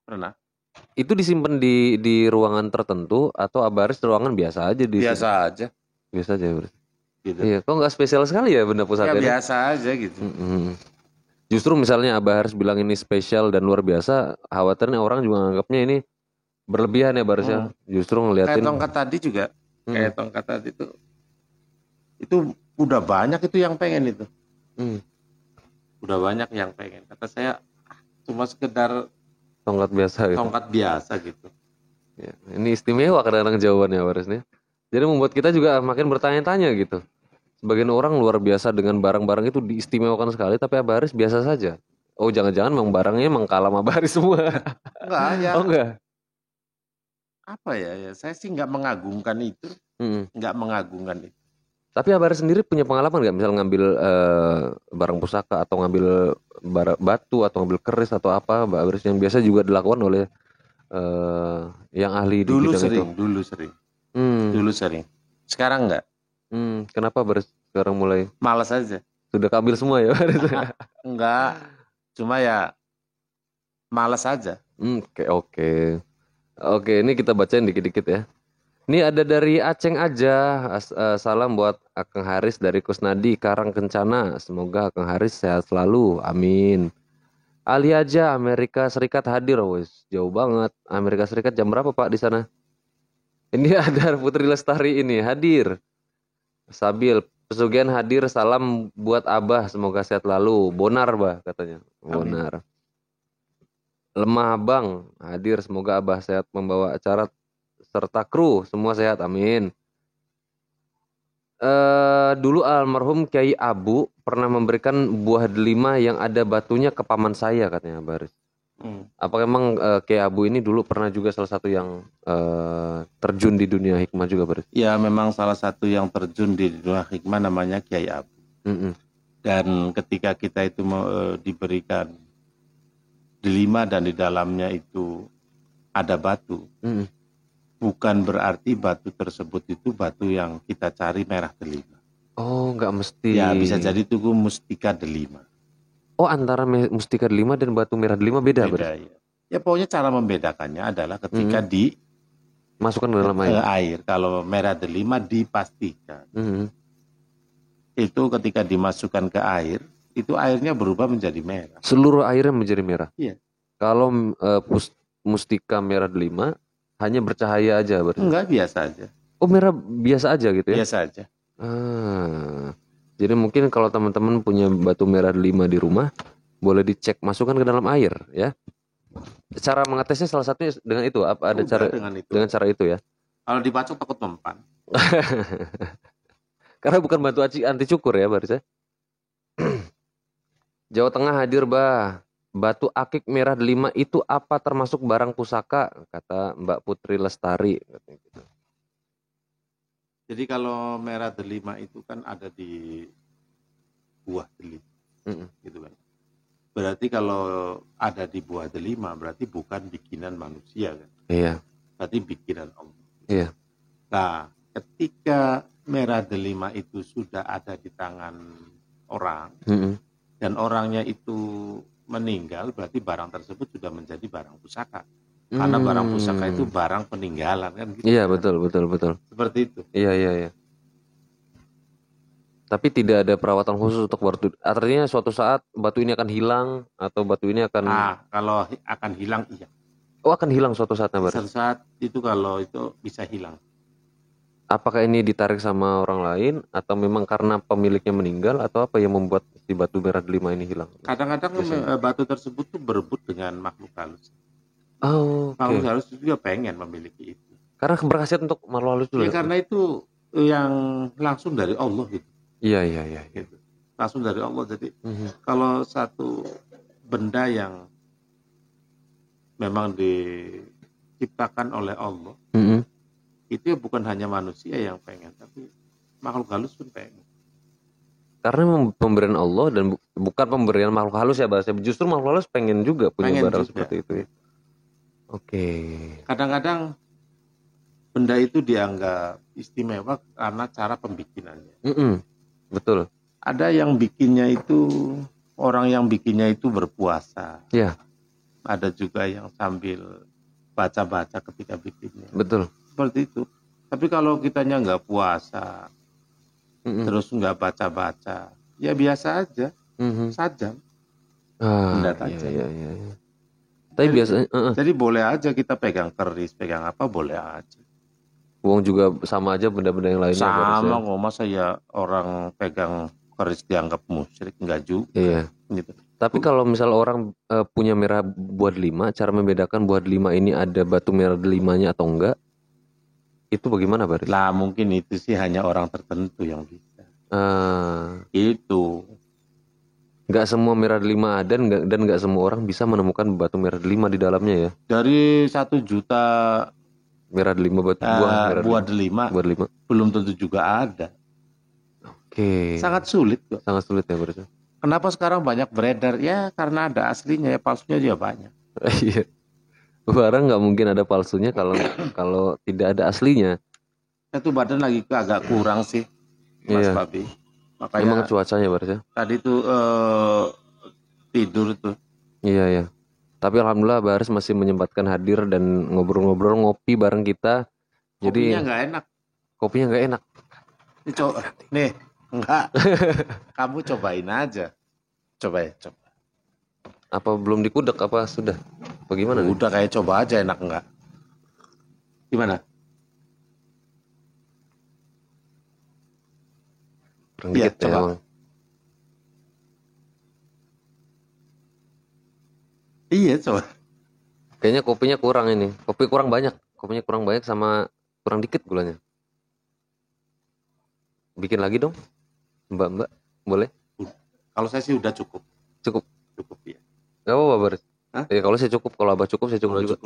Pernah. Itu disimpan di ruangan tertentu atau Abaris ruangan biasa aja? Biasa aja. Biasa aja, Abaris. Gitu. Iya, kok nggak spesial sekali ya benda pusaka ini? Biasa aja gitu. Justru misalnya Abaris bilang ini spesial dan luar biasa, khawatirnya orang juga nganggapnya ini berlebihan ya Baris ya. Justru ngeliatin. Kayak tongkat tadi juga. Kayak tongkat tadi itu udah banyak itu yang pengen itu. Udah banyak yang pengen. Kata saya cuma sekedar tongkat biasa gitu. Tongkat biasa gitu. Ya, ini istimewa kadang-kadang jawabannya Baris nih. Jadi membuat kita juga makin bertanya-tanya gitu. Sebagian orang luar biasa dengan barang-barang itu diistimewakan sekali, tapi Abaris biasa saja. Oh, jangan-jangan memang barangnya memang kalah sama Abaris semua. Enggak ya. Oh enggak. Apa ya? Saya sih nggak mengagungkan itu. Nggak mengagungkan itu. Tapi Abaris sendiri punya pengalaman nggak? Misal ngambil barang pusaka atau ngambil batu atau ngambil keris atau apa, Abaris yang biasa juga dilakukan oleh yang ahli di bidang itu. Dulu sering. Dulu sering. Sekarang enggak. Kenapa Baris sekarang mulai? Malas aja. Sudah keambil semua ya Baris? Enggak. Cuma ya malas aja. Oke, ini kita bacain dikit-dikit ya. Ini ada dari Aceng aja. Salam buat Akang Haris dari Kusnadi Karang Kencana. Semoga Akang Haris sehat selalu. Amin. Ali aja Amerika Serikat hadir, wes jauh banget. Amerika Serikat jam berapa Pak di sana? Ini ada Putri Lestari ini hadir. Sabil Pesugihan hadir, salam buat Abah, semoga sehat lalu. Bonar bah katanya. Bonar. Lemah Bang hadir, semoga Abah sehat membawa acara serta kru semua sehat, amin. Dulu almarhum Kiai Abu pernah memberikan buah delima yang ada batunya ke paman saya katanya Baris. Apakah memang Kiai Abu ini dulu pernah juga salah satu yang terjun di dunia hikmah juga Baris? Ya memang salah satu yang terjun di dunia hikmah namanya Kiai Abu. Dan ketika kita itu diberikan delima dan di dalamnya itu ada batu, bukan berarti batu tersebut itu batu yang kita cari merah delima. Oh, nggak mesti. Ya, bisa jadi itu mustika delima. Oh, antara mustika delima dan batu merah delima beda, Beda ya. Ya pokoknya cara membedakannya adalah ketika masukkan ke dalam air. air. Kalau merah delima dipastikan. Itu ketika dimasukkan ke air, itu airnya berubah menjadi merah. Seluruh airnya menjadi merah. Iya. Kalau mustika merah delima hanya bercahaya aja berarti. Enggak, biasa aja. Oh, merah biasa aja gitu ya? Biasa aja. Jadi mungkin kalau teman-teman punya batu merah delima di rumah, boleh dicek masukkan ke dalam air ya. Cara mengetesnya salah satunya dengan itu, apa ada cara dengan cara itu ya? Kalau dibacok takut mempan. Karena bukan batu anti cukur ya Baris ya. Jawa Tengah hadir bah. Batu akik merah delima itu apa termasuk barang pusaka? Kata Mbak Putri Lestari. Jadi kalau merah delima itu kan ada di buah delima, gitu kan. Berarti kalau ada di buah delima berarti bukan bikinan manusia kan? Iya. Berarti bikinan Allah. Iya. Nah, ketika merah delima itu sudah ada di tangan orang dan orangnya itu meninggal, berarti barang tersebut sudah menjadi barang pusaka. Karena barang pusaka itu barang peninggalan kan gitu. Iya, betul. Seperti itu. Iya. Tapi tidak ada perawatan khusus untuk batu. Artinya suatu saat batu ini akan hilang atau batu ini akan kalau akan hilang iya. Oh, akan hilang suatu saatnya berarti. Suatu saat itu kalau itu bisa hilang. Apakah ini ditarik sama orang lain atau memang karena pemiliknya meninggal atau apa yang membuat si batu merah delima ini hilang? Kadang-kadang batu tersebut tuh berebut dengan makhluk halus. Oh, makhluk halus juga pengen memiliki itu. Karena berkhasiat untuk makhluk halus dulu. Ya, karena itu yang langsung dari Allah gitu. Iya. Gitu. Langsung dari Allah. Jadi kalau satu benda yang memang diciptakan oleh Allah, itu bukan hanya manusia yang pengen, tapi makhluk halus pun pengen. Karena pemberian Allah dan bukan pemberian makhluk halus ya bahasa. Justru makhluk halus pengen juga punya barang seperti itu ya. Oke. Kadang-kadang benda itu dianggap istimewa karena cara pembikinannya. Betul. Ada yang bikinnya itu, orang yang bikinnya itu berpuasa. Iya. Ada juga yang sambil baca-baca ketika bikinnya. Betul. Seperti itu. Tapi kalau kitanya nggak puasa, terus nggak baca-baca, ya biasa aja, sajam. Benda tajam. Iya. Tapi biasanya. Jadi boleh aja kita pegang keris, pegang apa boleh aja. Uang juga sama aja benda-benda yang lainnya. Sama kok, masa ya orang pegang keris dianggap musyrik, enggak juga. Iya. Gitu. Tapi kalau misal orang punya merah buah delima, cara membedakan buah delima ini ada batu merah delimanya atau enggak, itu bagaimana Baris? Lah mungkin itu sih hanya orang tertentu yang bisa. Itu. Nggak semua merah delima ada dan nggak semua orang bisa menemukan batu merah delima di dalamnya ya. Dari 1 juta merah delima buah delima belum tentu juga ada. Oke. Sangat sulit kok. Sangat sulit ya Baris. Kenapa sekarang banyak beredar? Ya karena ada aslinya, ya palsunya juga banyak. Iya. Barang nggak mungkin ada palsunya kalau tidak ada aslinya. Itu badan lagi agak kurang sih, Mas Papi. Makanya emang cuacanya Baris ya. Tadi tuh tidur tuh. Iya. Tapi alhamdulillah Baris masih menyempatkan hadir dan ngobrol-ngobrol ngopi bareng kita. Kopinya nggak enak. Kopinya nggak enak. Nih, enggak. Kamu cobain aja. Coba. Apa belum dikudek apa sudah? Bagaimana? Udah kayak coba aja enak enggak? Gimana? Iya, coba. Emang. Iya, coba. Kayaknya kopinya kurang ini. Kopi kurang banyak. Kopinya kurang banyak sama kurang dikit gulanya. Bikin lagi dong, Mbak. Boleh? Kalau saya sih udah cukup. Cukup ya. Gak apa-apa Baris. Ya kalau saya cukup, kalau Abah cukup saya cukup juga.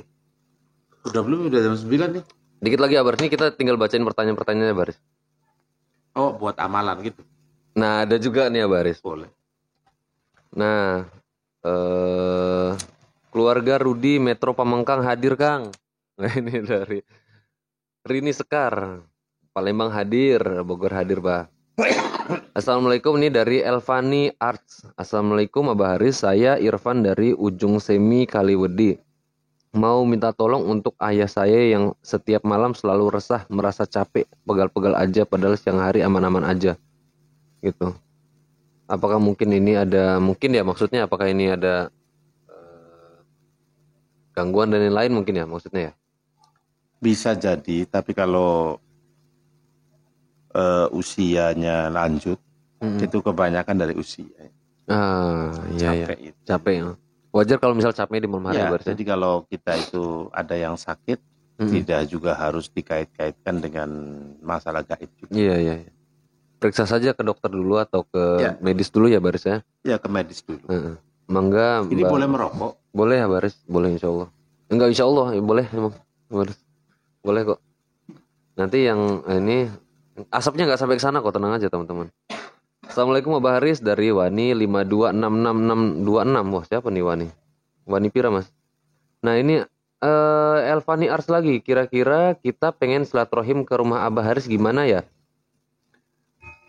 Udah belum? Udah jam 9 nih. Dikit lagi Abah, ini kita tinggal bacain pertanyaan-pertanyaannya Baris. Oh, buat amalan gitu. Nah, ada juga nih ya Baris. Boleh. Nah, keluarga Rudi Metro Pamengkang hadir Kang. Nah ini dari Rini Sekar. Palembang hadir, Bogor hadir Bah. Assalamualaikum, ini dari Elvani Arts. Assalamualaikum Abah Haris, saya Irfan dari Ujung Semi Kaliwedi. Mau minta tolong untuk ayah saya yang setiap malam selalu resah, merasa capek, pegal-pegal aja padahal siang hari aman-aman aja. Gitu. Apakah mungkin ini ada, mungkin ya maksudnya apakah ini ada gangguan dan lain-lain mungkin ya maksudnya ya? Bisa jadi, tapi kalau usianya lanjut, itu kebanyakan dari usia. Iya, Capek itu. Capek ya. Wajar kalau misal capek di malam hari Ya, berarti. jadi kalau kita itu ada yang sakit, tidak juga harus dikait-kaitkan dengan masalah gaib juga. Iya. Periksa saja ke dokter dulu atau ke medis dulu ya Baris ya? Ya, ke medis dulu. Mangga. Ini boleh merokok? Boleh ya Baris, boleh insya Allah. Enggak insya Allah, ya boleh emang. Baris. Boleh kok. Nanti yang ini asapnya nggak sampai ke sana kok, tenang aja teman-teman. Assalamualaikum Abah Haris dari Wani 5266626. Wah, siapa nih Wani? Wani Pira, Mas. Nah, ini Elvani Ars lagi. Kira-kira kita pengen silaturahim ke rumah Abah Haris gimana ya?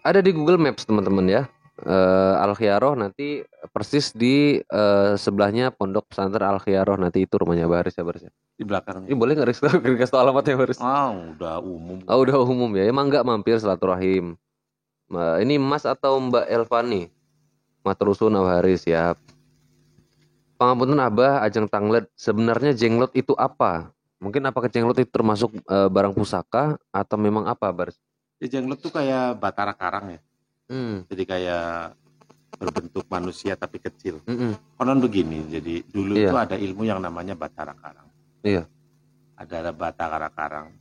Ada di Google Maps, teman-teman ya. Al-Khiyaroh nanti persis di sebelahnya Pondok Pesantren Al-Khiyaroh, nanti itu rumahnya Abah Haris ya, Baris. Di belakang. Ini boleh nggak dikasih tahu alamatnya, Baris? Udah umum. Udah umum ya. Emang nggak mampir silaturahim. Ini Mas atau Mbak Elvani? Matrusun Abah Haris ya. Pangapunten Abah, ajeng tanglet. Sebenarnya jenglot itu apa? Mungkin apakah jenglot itu termasuk barang pusaka atau memang apa, Baris? Ya, jenglot tuh kayak batara karang ya. Jadi kayak berbentuk manusia tapi kecil. Konon begini. Jadi dulu itu ada ilmu yang namanya batara karang. Iya. Ada batara karang.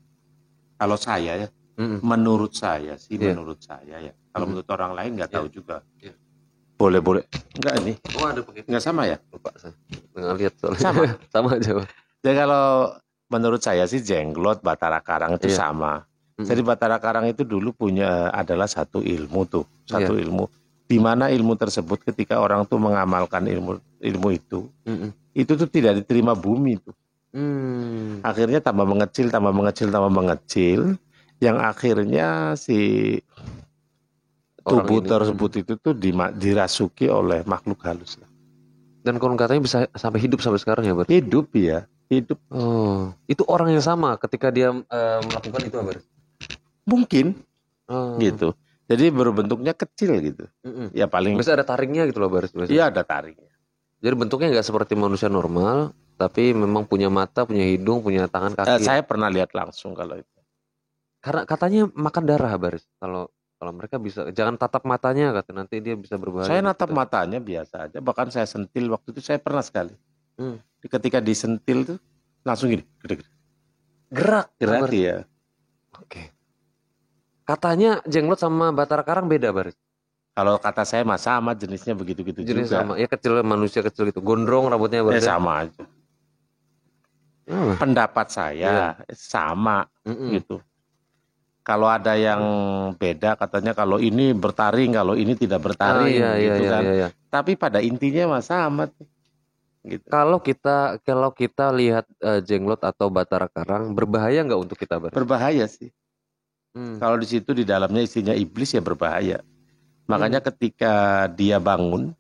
Kalau saya ya. Menurut saya sih, menurut saya ya. Kalau menurut orang lain nggak tahu juga. Boleh. Enggak ini. Ada pakai. Enggak sama ya? Lupa saya. Nggak lihat soalnya. Sama aja. Jadi kalau menurut saya sih jenglot, batara karang itu sama. Jadi batara karang itu dulu adalah satu ilmu tuh. Satu ilmu. Di mana ilmu tersebut ketika orang tuh mengamalkan ilmu itu. Itu tuh tidak diterima bumi tuh. Akhirnya tambah mengecil. Yang akhirnya si tubuh tersebut itu tuh dirasuki oleh makhluk halus. Dan konon katanya bisa sampai hidup sampai sekarang ya, Bar? Hidup. Oh, itu orang yang sama ketika dia melakukan itu, Bar? Mungkin, gitu. Jadi berbentuknya kecil gitu. Ya paling. Bisa ada taringnya gitu loh, Bar? Iya, ada taringnya. Jadi bentuknya nggak seperti manusia normal, tapi memang punya mata, punya hidung, punya tangan, kaki. Saya pernah lihat langsung kalau itu. Karena katanya makan darah, Baris. Kalau mereka bisa, jangan tatap matanya, kata nanti dia bisa berbahaya. Saya natap matanya biasa aja, bahkan saya sentil waktu itu, saya pernah sekali. Ketika disentil tuh langsung gini, gerak ya. Oke. Katanya jenglot sama batara karang beda, Baris. Kalau kata saya mah sama, jenisnya begitu-gitu juga. Sama, ya kecil, manusia kecil gitu, gondrong rambutnya, Baris. Sama aja. Pendapat saya sama gitu. Kalau ada yang beda katanya kalau ini bertaring, kalau ini tidak bertaring gitu kan. Iya. Tapi pada intinya mah sama. Gitu. Kalau kita lihat jenglot atau batara karang, berbahaya nggak untuk kita, Bar? Berbahaya sih. Kalau di situ di dalamnya isinya iblis ya berbahaya. Makanya ketika dia bangun,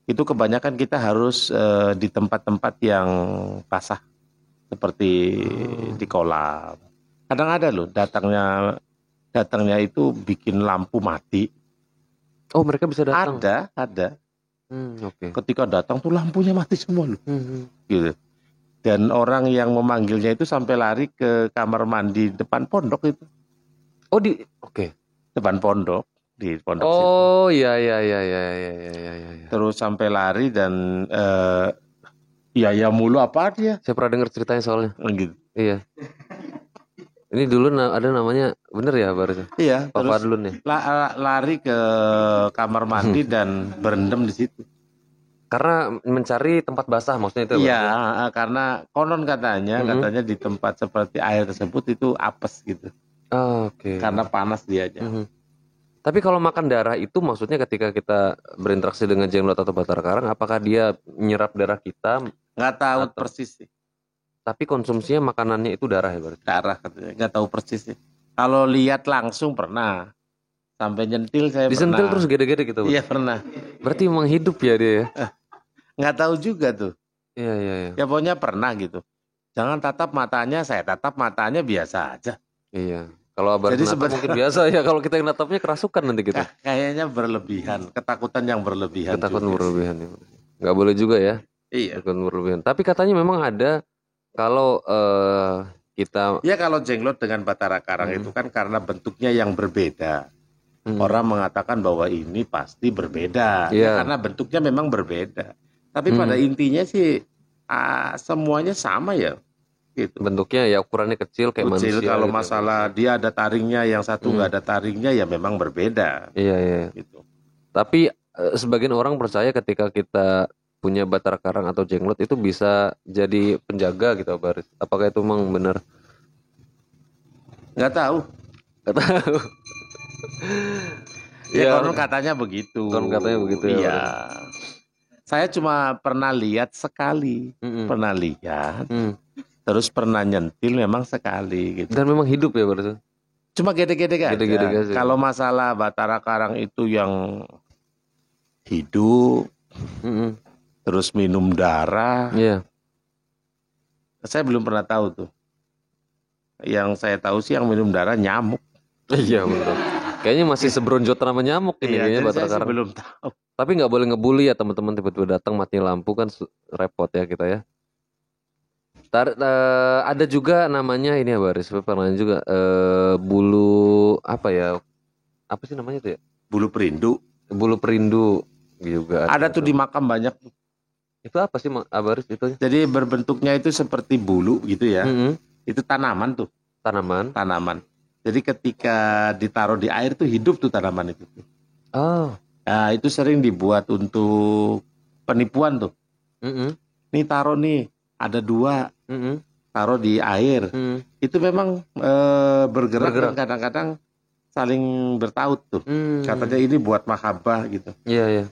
itu kebanyakan kita harus di tempat-tempat yang basah, seperti di kolam. Kadang ada loh datangnya itu bikin lampu mati. Oh, mereka bisa datang? Ada. Okay. Ketika datang tuh lampunya mati semua loh. Gitu. Dan orang yang memanggilnya itu sampai lari ke kamar mandi depan pondok itu. Oh, oke. Depan pondok, di pondok situ. Oh, iya. Terus sampai lari dan ya mulu apa dia? Saya pernah dengar ceritanya soalnya. Gitu. Iya. Ini dulu ada namanya, bener ya, Bar? Iya. Papa Dulun ya. Lari ke kamar mandi dan berendam di situ. Karena mencari tempat basah maksudnya itu. Iya, karena konon katanya di tempat seperti air tersebut itu apes gitu. Oke. Karena panas dia aja. Tapi kalau makan darah itu maksudnya ketika kita berinteraksi dengan jenglot atau batara karang, apakah dia nyerap darah kita? Nggak tahu persis sih. Tapi konsumsinya makanannya itu darah ya, berarti? Darah katanya, nggak tahu persis sih. Kalau lihat langsung pernah. Sampai nyentil saya Disentil pernah. terus gede-gede gitu. Iya pernah. Berarti emang hidup ya dia ya? Nggak tahu juga tuh. Iya, iya, iya. Ya pokoknya pernah gitu. Jangan tatap matanya, saya tatap matanya biasa aja. Iya. Kalau Abar Jadi natap mungkin biasa ya. Kalau kita yang natapnya kerasukan nanti kita. Kayaknya berlebihan, ketakutan yang berlebihan. Ketakutan juga berlebihan. Ya. Nggak boleh juga ya. Iya. Ketakutan berlebihan. Tapi katanya memang ada kalau kita. Ya kalau jenglot dengan Batara Karang itu kan karena bentuknya yang berbeda. Orang mengatakan bahwa ini pasti berbeda. Ya karena bentuknya memang berbeda. Tapi pada intinya sih semuanya sama ya. Gitu. Bentuknya ya ukurannya kecil kayak manusia. Kalau gitu. masalah dia ada taringnya, yang satu nggak ada taringnya ya memang berbeda. Iya, iya. Gitu. Tapi sebagian orang percaya ketika kita punya Batara Karang atau jenglot itu bisa jadi penjaga gitu, Baris. Apakah itu memang benar? Nggak tahu. Nggak tahu. Ya konon katanya begitu. Konon katanya begitu ya. Iya. Saya cuma pernah lihat sekali. Pernah lihat. Terus pernah nyentil memang sekali gitu. Dan memang hidup ya Baris? Cuma gede-gede aja. Gede-gede. Kalau masalah Batara Karang itu yang hidup, terus minum darah. Iya. Saya belum pernah tahu tuh. Yang saya tahu sih yang minum darah nyamuk. Iya betul. Kayaknya masih sebronjotan sama nyamuk ini kayaknya Batara Karang. Belum tahu. Tapi nggak boleh ngebully ya teman-teman, tiba-tiba datang mati lampu kan repot ya kita ya. Ada juga namanya ini ya Baris, pernah juga bulu apa ya? Apa sih namanya tuh ya? Bulu perindu. Bulu perindu juga. Ada tuh di makam banyak. Itu apa sih Baris itu? Jadi berbentuknya itu seperti bulu gitu ya. Itu tanaman tuh. Tanaman. Jadi ketika ditaruh di air tuh hidup tuh tanaman itu. Oh. Nah, itu sering dibuat untuk penipuan tuh. Nih taruh nih, ada 2. Taruh di air. Itu memang bergerak dan kadang-kadang saling bertaut tuh. Katanya ini buat mahabbah gitu. Iya.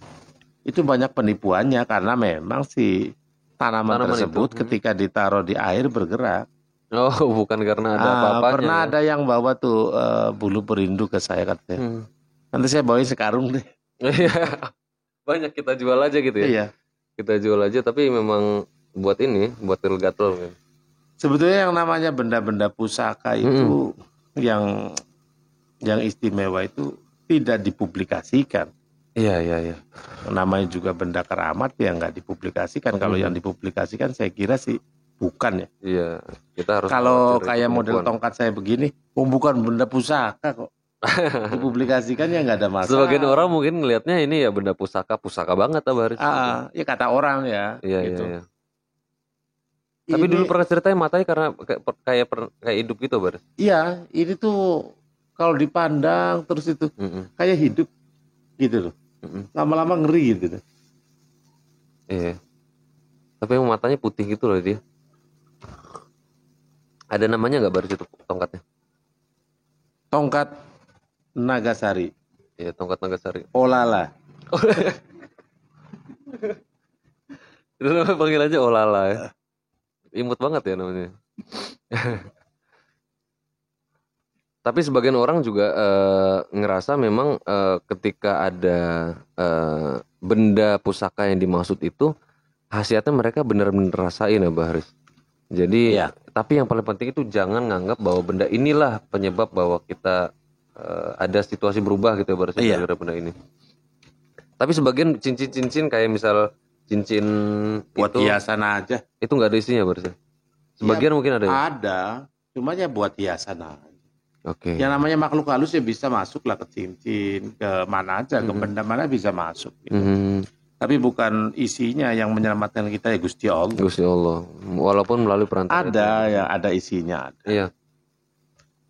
Itu banyak penipuannya karena memang si tanaman tersebut ketika ditaruh di air bergerak. Oh, bukan karena ada apa-apanya. Pernah ada yang bawa tuh bulu perindu ke saya katanya. Nanti saya bawain sekarung deh. Banyak kita jual aja gitu ya. Iya. Kita jual aja tapi memang buat ini, buat gatel kan. Sebetulnya yang namanya benda-benda pusaka itu yang istimewa itu tidak dipublikasikan. Iya. Namanya juga benda keramat ya nggak dipublikasikan. Kalau yang dipublikasikan saya kira sih bukan ya. Iya, kita harus. Kalau kayak model tongkat saya begini, bukan benda pusaka kok. Dipublikasikan ya nggak ada masalah. Sebagian orang mungkin ngelihatnya ini ya benda pusaka banget Baris. Ya kata orang ya. Iya, gitu. Iya. Tapi dulu pernah ceritain matanya karena kayak hidup gitu Baris. Iya, ini tuh kalau dipandang terus itu kayak hidup gitu loh. Lama-lama ngeri gitu. Iya. Tapi matanya putih gitu loh dia. Ada namanya nggak Baris itu tongkatnya? Tongkat Nagasari. Iya, tongkat Nagasari. Olala. Itu namanya panggilannya Olala ya. Imut banget ya namanya. Tapi sebagian orang juga ngerasa memang ketika ada benda pusaka yang dimaksud itu khasiatnya mereka benar-benar rasain ya Baris. Jadi tapi yang paling penting itu jangan nganggap bahwa benda inilah penyebab bahwa kita ada situasi berubah gitu ya Baris gara-gara benda ini. Tapi sebagian cincin-cincin kayak misal cincin buat itu, hiasan aja. Itu nggak ada isinya Baris. Sebagian ya, mungkin ada. Ada, cuma ya buat hiasan aja. Oke. Yang namanya makhluk halus ya bisa masuk lah ke cincin, ke mana aja, ke benda mana bisa masuk. Gitu. Tapi bukan isinya yang menyelamatkan kita ya Gusti Allah. Gusti Allah. Walaupun melalui perantara. Ada isinya. Ada. Iya.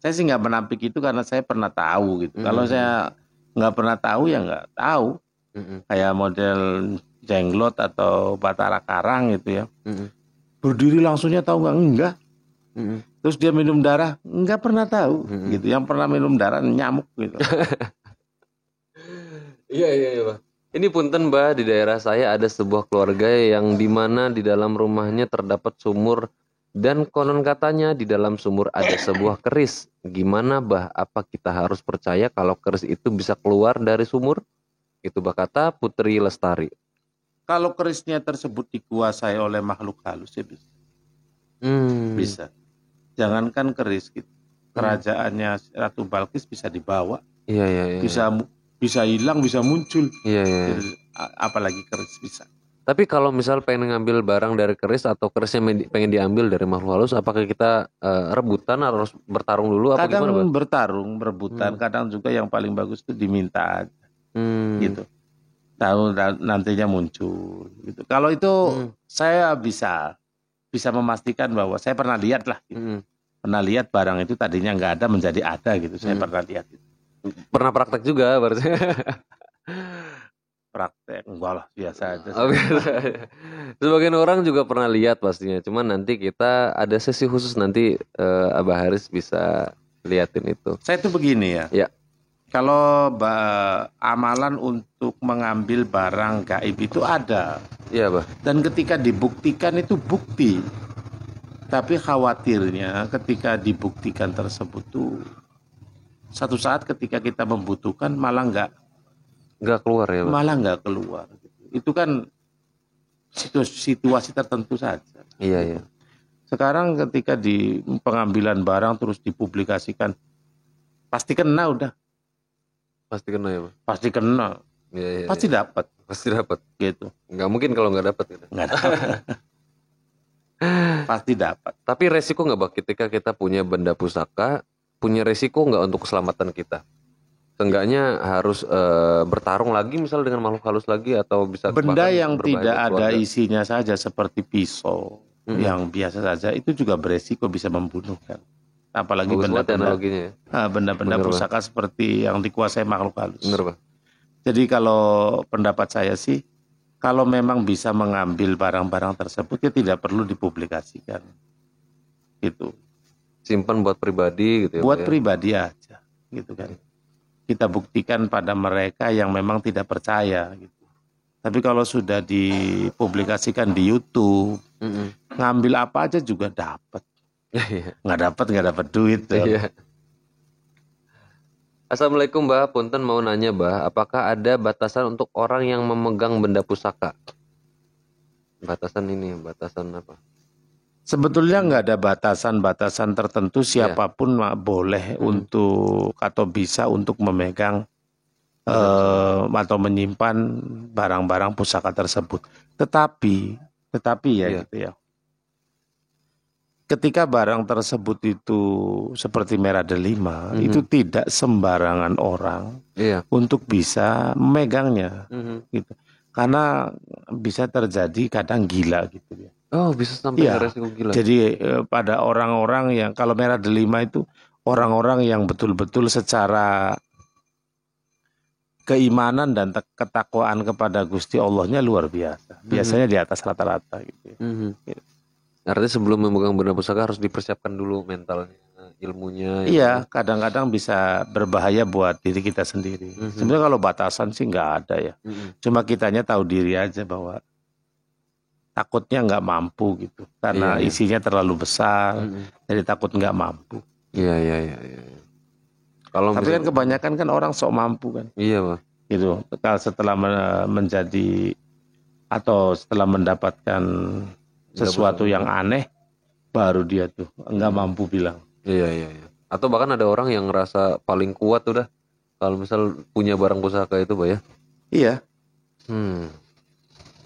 Saya sih nggak menampik itu karena saya pernah tahu gitu. Kalau saya nggak pernah tahu ya nggak tahu. Kayak model jenglot atau Batara Karang gitu ya. Berdiri langsungnya tahu nggak? Enggak. Terus dia minum darah, nggak pernah tahu gitu. Yang pernah minum darah nyamuk gitu. Iya Pak. Ini punten Mbah, di daerah saya ada sebuah keluarga yang dimana di dalam rumahnya terdapat sumur Dan konon katanya di dalam sumur ada sebuah keris. Gimana bah, apa kita harus percaya kalau keris itu bisa keluar dari sumur? Itu bah kata Putri Lestari. Kalau kerisnya tersebut dikuasai oleh makhluk halus ya bisa. Bisa. Jangankan keris gitu. Kerajaannya Ratu Balkis bisa dibawa. Iya. Bisa hilang, bisa muncul. Iya. Apalagi keris bisa. Tapi kalau misal pengen ngambil barang dari keris atau kerisnya pengen diambil dari makhluk halus, apakah kita rebutan harus bertarung dulu? Apa Kadang gimana, bertarung, berebutan. Kadang juga yang paling bagus itu diminta aja. Gitu. Tahu nantinya muncul. Gitu. Kalau itu saya bisa memastikan bahwa saya pernah lihat lah. Gitu. Pernah lihat barang itu tadinya nggak ada menjadi ada gitu. Saya pernah lihat. Gitu. Pernah praktek juga berarti? Praktek enggak lah, biasa aja. Sebagian orang juga pernah lihat pastinya. Cuman nanti kita ada sesi khusus nanti Abah Haris bisa liatin itu. Saya tuh begini ya. Ya. Kalau amalan untuk mengambil barang gaib itu ada. Iya, Bah. Dan ketika dibuktikan itu bukti. Tapi khawatirnya ketika dibuktikan tersebut tuh satu saat ketika kita membutuhkan malah nggak keluar ya, Bah? Malah nggak keluar. Itu kan situasi tertentu saja. Iya. Sekarang ketika di pengambilan barang terus dipublikasikan, pasti kena udah. Pasti kena ya, Pak? Pasti kena. Iya. Pasti dapat. Pasti dapat. Gitu. Nggak mungkin kalau nggak dapat. Gitu. Nggak dapat. Pasti dapat. Tapi resiko nggak, Pak, ketika kita punya benda pusaka, punya resiko nggak untuk keselamatan kita? Seenggaknya harus bertarung lagi misal dengan makhluk halus lagi atau bisa benda yang tidak ada isinya saja seperti pisau yang biasa saja itu juga beresiko bisa membunuh kan. Apalagi benda-benda pusaka seperti yang dikuasai makhluk halus. Benar, Pak. Jadi kalau pendapat saya sih kalau memang bisa mengambil barang-barang tersebut ya tidak perlu dipublikasikan. Gitu. Simpan buat pribadi gitu ya. Buat pribadi aja gitu kan. Kita buktikan pada mereka yang memang tidak percaya gitu. Tapi kalau sudah dipublikasikan di YouTube, ngambil apa aja juga dapat. Nggak dapat duit. Iya. Assalamualaikum, Mbah. Punten mau nanya, Mbah, apakah ada batasan untuk orang yang memegang benda pusaka? Batasan apa? Sebetulnya nggak ada batasan-batasan tertentu, siapapun boleh untuk atau bisa untuk memegang atau menyimpan barang-barang pusaka tersebut. Tetapi ya gitu ya. Ketika barang tersebut itu seperti merah delima, itu tidak sembarangan orang untuk bisa memegangnya, gitu. Karena bisa terjadi kadang gila gitu ya. Oh, bisa sampai resiko gila. Jadi pada orang-orang yang kalau merah delima itu orang-orang yang betul-betul secara keimanan dan ketakwaan kepada Gusti Allahnya luar biasa. Biasanya di atas rata-rata gitu. Gitu. Artinya sebelum memegang benda pusaka harus dipersiapkan dulu mentalnya, ilmunya. Iya, kadang-kadang bisa berbahaya buat diri kita sendiri. Sebenarnya kalau batasan sih nggak ada ya. Cuma kitanya tahu diri aja bahwa takutnya nggak mampu gitu karena isinya terlalu besar, jadi takut nggak mampu. Iya. Tapi kan kebanyakan kan orang sok mampu kan. Iya, Pak. Gitu. Setelah menjadi atau setelah mendapatkan sesuatu yang aneh, baru dia tuh nggak mampu bilang. Iya. Atau bahkan ada orang yang ngerasa paling kuat udah kalau misal punya barang pusaka itu, Pak ya. Iya.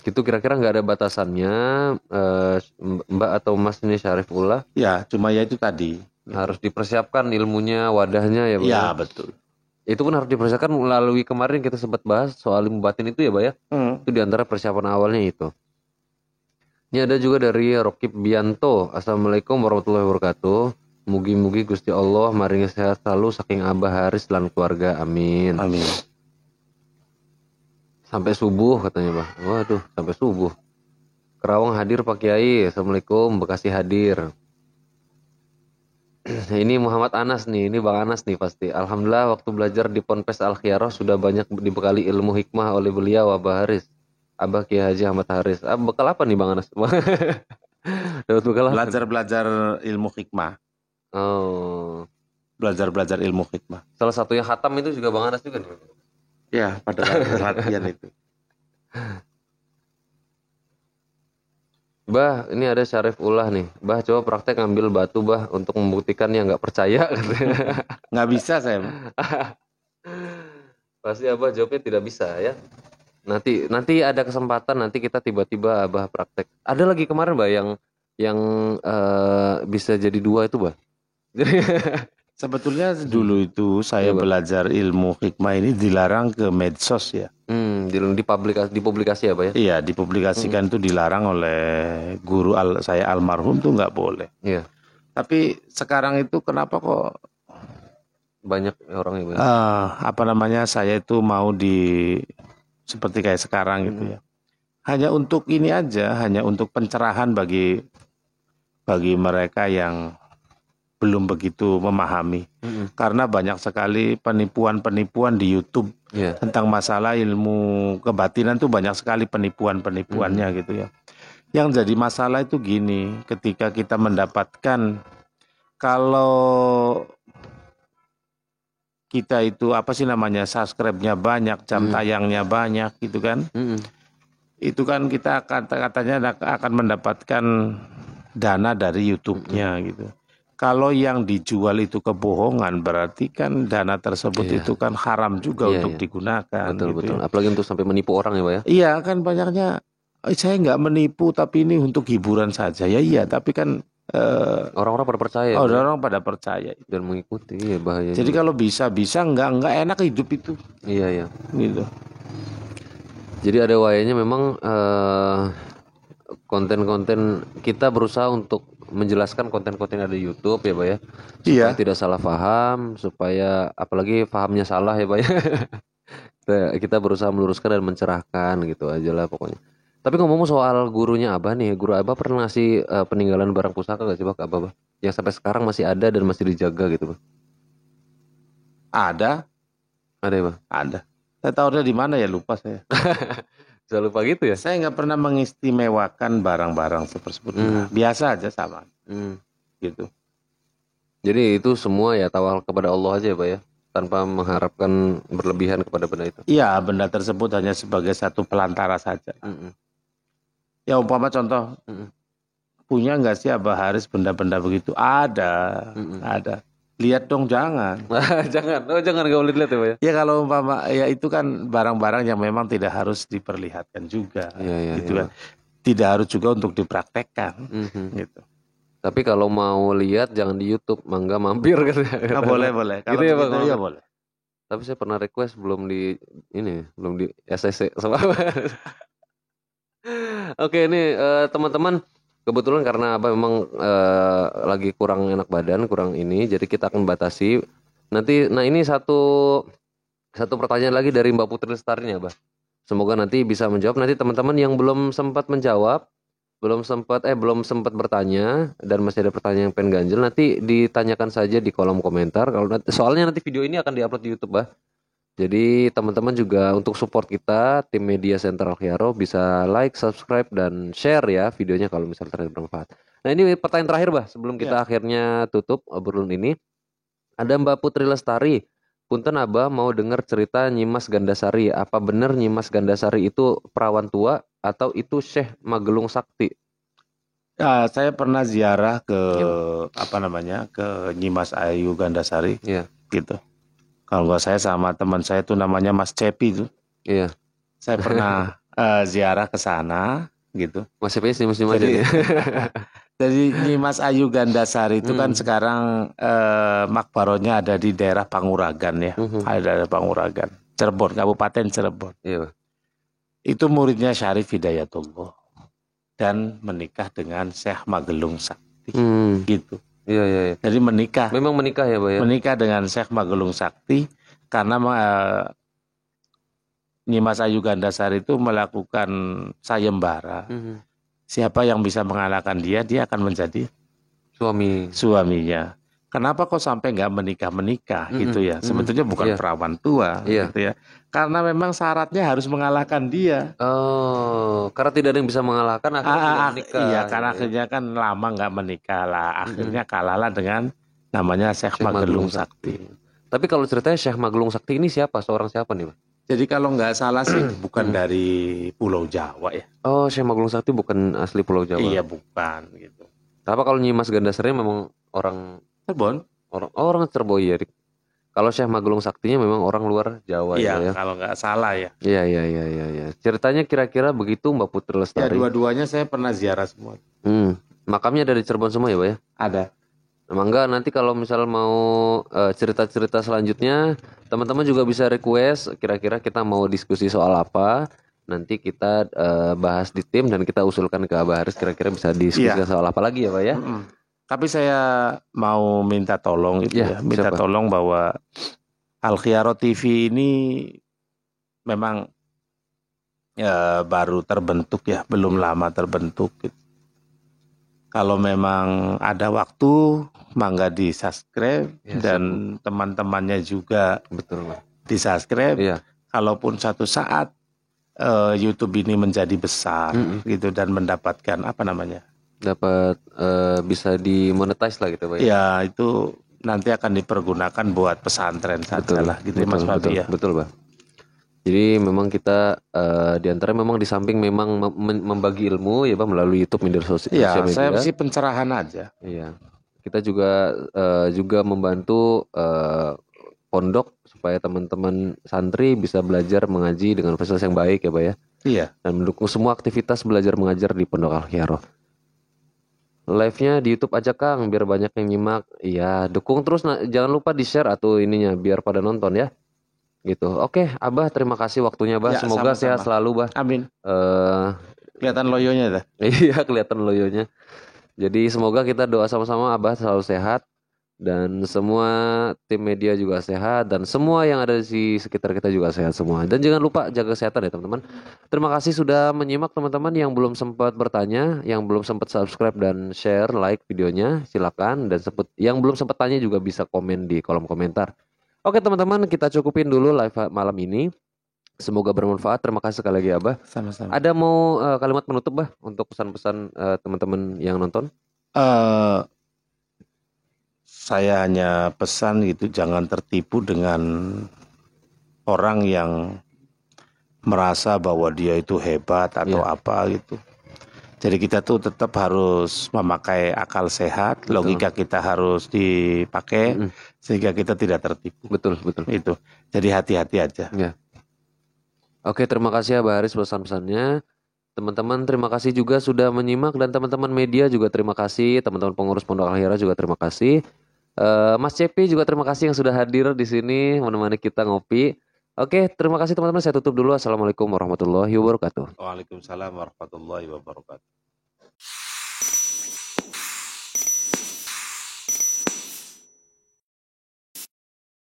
Itu kira-kira nggak ada batasannya, Mbak atau Mas ini Syarifullah? Ya, cuma ya itu tadi. Harus dipersiapkan ilmunya, wadahnya ya, Pak. Iya, betul. Itu pun harus dipersiapkan melalui kemarin kita sempat bahas soal ilmu batin itu ya, Pak ya. Itu diantara persiapan awalnya itu. Ini ada juga dari Rokib Bianto. Assalamualaikum warahmatullahi wabarakatuh. Mugi-mugi Gusti Allah maringi sehat selalu saking Abah Haris dan keluarga. Amin. Amin. Sampai subuh katanya, Pak. Waduh, sampai subuh. Kerawang hadir Pak Kiai. Assalamualaikum. Bekasi hadir. Ini Muhammad Anas nih. Ini Bang Anas nih pasti. Alhamdulillah waktu belajar di Ponpes Al Khiyarah sudah banyak dibekali ilmu hikmah oleh beliau Abah Haris. Abah Kiai Haji Ahmad Haris. Bekal apa nih Bang Anas? Dapat bekal apa? Belajar ilmu hikmah. Oh. Belajar ilmu hikmah. Salah satunya khatam itu juga Bang Anas juga nih. Ya, pada latihan itu. Bah, ini ada Syarif Ulah nih. Bah, coba praktek ngambil batu, bah, untuk membuktikan yang nggak percaya. Nggak bisa saya. Pasti Abah jawabnya tidak bisa ya. Nanti ada kesempatan, nanti kita tiba-tiba Abah praktek. Ada lagi kemarin, bah, yang bisa jadi 2 itu, bah. Sebetulnya dulu itu saya belajar ilmu hikmah ini dilarang ke medsos ya. Dipublikasi ya, Pak ya? Iya, dipublikasikan itu dilarang oleh guru saya almarhum tuh nggak boleh. Iya. Tapi sekarang itu kenapa kok banyak orang ya? Saya itu mau seperti kayak sekarang gitu ya. Hanya untuk ini aja, hanya untuk pencerahan bagi mereka yang belum begitu memahami. Karena banyak sekali penipuan-penipuan di YouTube tentang masalah ilmu kebatinan tuh banyak sekali penipuan-penipuannya gitu ya. Yang jadi masalah itu gini, ketika kita mendapatkan kalau kita itu subscribe-nya banyak, jam tayangnya banyak gitu kan. Itu kan kita katanya akan mendapatkan dana dari YouTube-nya gitu. Kalau yang dijual itu kebohongan, berarti kan dana tersebut itu kan haram juga untuk digunakan. Betul. Apalagi untuk sampai menipu orang ya, Pak ya? Iya kan banyaknya, saya nggak menipu tapi ini untuk hiburan saja. Ya iya, tapi kan orang-orang pada percaya. Orang pada percaya dan mengikuti, ya bahaya. Jadi kalau bisa nggak enak hidup itu. Iya. Gitu. Jadi ada wayanya memang konten-konten kita berusaha untuk menjelaskan konten-konten ada di YouTube ya, Pak ya. Supaya tidak salah paham, supaya apalagi pahamnya salah ya, Pak ya. Kita berusaha meluruskan dan mencerahkan gitu aja lah pokoknya. Tapi ngomong soal gurunya Abah nih, guru Abah pernah ngasih peninggalan barang pusaka gak sih, Pak, ke Abah? Yang sampai sekarang masih ada dan masih dijaga gitu, Pak? Ada ya, Pak? Ada. Saya tahu dia di mana ya, lupa saya. Saya lupa gitu ya? Saya nggak pernah mengistimewakan barang-barang seperti itu. Biasa aja sama. Gitu. Jadi itu semua ya tawakal kepada Allah aja ya, Pak ya? Tanpa mengharapkan berlebihan kepada benda itu. Iya, benda tersebut hanya sebagai satu pelantara saja. Ya umpama contoh, punya nggak sih Abah Haris benda-benda begitu? Ada. Lihat dong, jangan. Jangan gak boleh dilihat ya, Pak ya? Ya kalau umpama ya itu kan barang-barang yang memang tidak harus diperlihatkan juga. Gitu kan. Tidak harus juga untuk dipraktekkan. Gitu. Tapi kalau mau lihat jangan di YouTube, mangga mampir kan. Boleh. Kalau gitu ya, Pak? Ya boleh. Tapi saya pernah request belum di SCC sama. Oke, ini teman-teman, kebetulan karena memang lagi kurang enak badan, kurang ini, jadi kita akan batasi. Nanti, ini satu pertanyaan lagi dari Mbak Putri Lestari nih, Abah. Semoga nanti bisa menjawab. Nanti teman-teman yang belum sempat menjawab, belum sempat bertanya dan masih ada pertanyaan yang pengen ganjel, nanti ditanyakan saja di kolom komentar. Soalnya nanti video ini akan diupload di YouTube, Bah. Jadi teman-teman juga untuk support kita, tim Media Center Al-Khiaro, bisa like, subscribe, dan share ya videonya kalau misalnya ternyata bermanfaat. Nah, ini pertanyaan terakhir, Bah, sebelum kita akhirnya tutup obrolan ini. Ada Mbak Putri Lestari. Punten Abah mau dengar cerita Nyimas Gandasari. Apa benar Nyimas Gandasari itu perawan tua atau itu Syekh Magelung Sakti? Ya, saya pernah ziarah ke ke Nyimas Ayu Gandasari. Iya. Gitu. Kalau nggak saya sama teman saya itu namanya Mas Cepi itu. Iya. Saya pernah ziarah ke sana gitu. Mas Cepi sih muslim aja. Jadi Nyimas Ayu Gandasari itu kan sekarang makbaronya ada di daerah Panguragan ya. Ada daerah Panguragan. Cirebon, Kabupaten Cirebon. Iya. Itu muridnya Syarif Hidayatullah dan menikah dengan Syekh Magelung Sakti. Gitu. Iya. Jadi menikah. Memang menikah ya, Pak ya? Menikah dengan Syekh Magelung Sakti karena Nyimas Ayu Gandasari itu melakukan sayembara. Siapa yang bisa mengalahkan dia akan menjadi suaminya. kenapa kok sampai nggak menikah gitu ya? Sebetulnya bukan perawan tua gitu ya. Karena memang syaratnya harus mengalahkan dia. Oh, karena tidak ada yang bisa mengalahkan akhirnya tidak menikah. Iya, karena akhirnya kan lama nggak menikah lah. Akhirnya kalahlah dengan namanya Syekh Magelung Sakti. Tapi kalau ceritanya Syekh Magelung Sakti ini siapa? Seorang siapa nih, Pak? Jadi kalau nggak salah sih bukan dari Pulau Jawa ya. Oh, Syekh Magelung Sakti bukan asli Pulau Jawa. Iya, bukan gitu. Apa kalau Nyimas Gandasari memang orang Cirebon? Orang Cirebon ya. Kalau Syekh Magelung Saktinya memang orang luar Jawa ya. Iya, kalau nggak salah ya. Iya. Ceritanya kira-kira begitu Mbak Putri Lestari. Ya, dua-duanya saya pernah ziarah semua. Makamnya ada di Cirebon semua ya, Pak ya? Ada. Mangga nanti kalau misal mau cerita-cerita selanjutnya, teman-teman juga bisa request kira-kira kita mau diskusi soal apa. Nanti kita bahas di tim dan kita usulkan ke Abah Haris kira-kira bisa diskusi soal apa lagi ya, Pak ya. Tapi saya mau minta tolong itu minta tolong bahwa Al Khiyaro TV ini memang baru terbentuk ya, belum lama terbentuk gitu. Kalau memang ada waktu, mangga di subscribe dan teman-temannya juga di subscribe. Kalaupun satu saat YouTube ini menjadi besar gitu dan mendapatkan dapat bisa dimonetize lah gitu, Pak. Ya itu nanti akan dipergunakan buat pesantren saja lah gitu, Mas Fabi ya. Betul, Pak. Jadi memang kita diantara memang di samping memang membagi ilmu ya Pak melalui YouTube media sosial media. Saya sih pencerahan aja. Iya. Kita juga membantu pondok supaya teman-teman santri bisa belajar mengaji dengan fasilitas yang baik ya Pak ya. Iya. Dan mendukung semua aktivitas belajar mengajar di Pondok Al Khiyaro. Live-nya di YouTube aja Kang biar banyak yang nyimak. Iya, dukung terus jangan lupa di-share atau ininya biar pada nonton ya. Gitu. Oke, Abah terima kasih waktunya, Bah. Semoga sehat selalu, Bah. Amin. Kelihatan loyonya dah. Iya, kelihatan loyonya. Jadi semoga kita doa sama-sama Abah selalu sehat dan semua tim media juga sehat dan semua yang ada di sekitar kita juga sehat semua. Dan jangan lupa jaga kesehatan ya, teman-teman. Terima kasih sudah menyimak teman-teman yang belum sempat bertanya, yang belum sempat subscribe dan share, like videonya, silakan dan yang belum sempat tanya juga bisa komen di kolom komentar. Oke teman-teman, kita cukupin dulu live malam ini. Semoga bermanfaat. Terima kasih sekali lagi Abah. Sama-sama. Ada mau kalimat penutup Bah untuk pesan-pesan teman-teman yang nonton? Saya hanya pesan gitu, jangan tertipu dengan orang yang merasa bahwa dia itu hebat atau apa gitu. Jadi kita tuh tetap harus memakai akal sehat, logika kita harus dipakai sehingga kita tidak tertipu. Betul. Itu. Jadi hati-hati aja. Ya. Oke, terima kasih Abah Haris pesan-pesannya. Teman-teman terima kasih juga sudah menyimak dan teman-teman media juga terima kasih, teman-teman pengurus Pondok Al Khiyaro juga terima kasih. Mas Cepi juga terima kasih yang sudah hadir di sini menemani kita ngopi. Oke, terima kasih teman-teman. Saya tutup dulu. Assalamualaikum warahmatullahi wabarakatuh. Waalaikumsalam warahmatullahi wabarakatuh.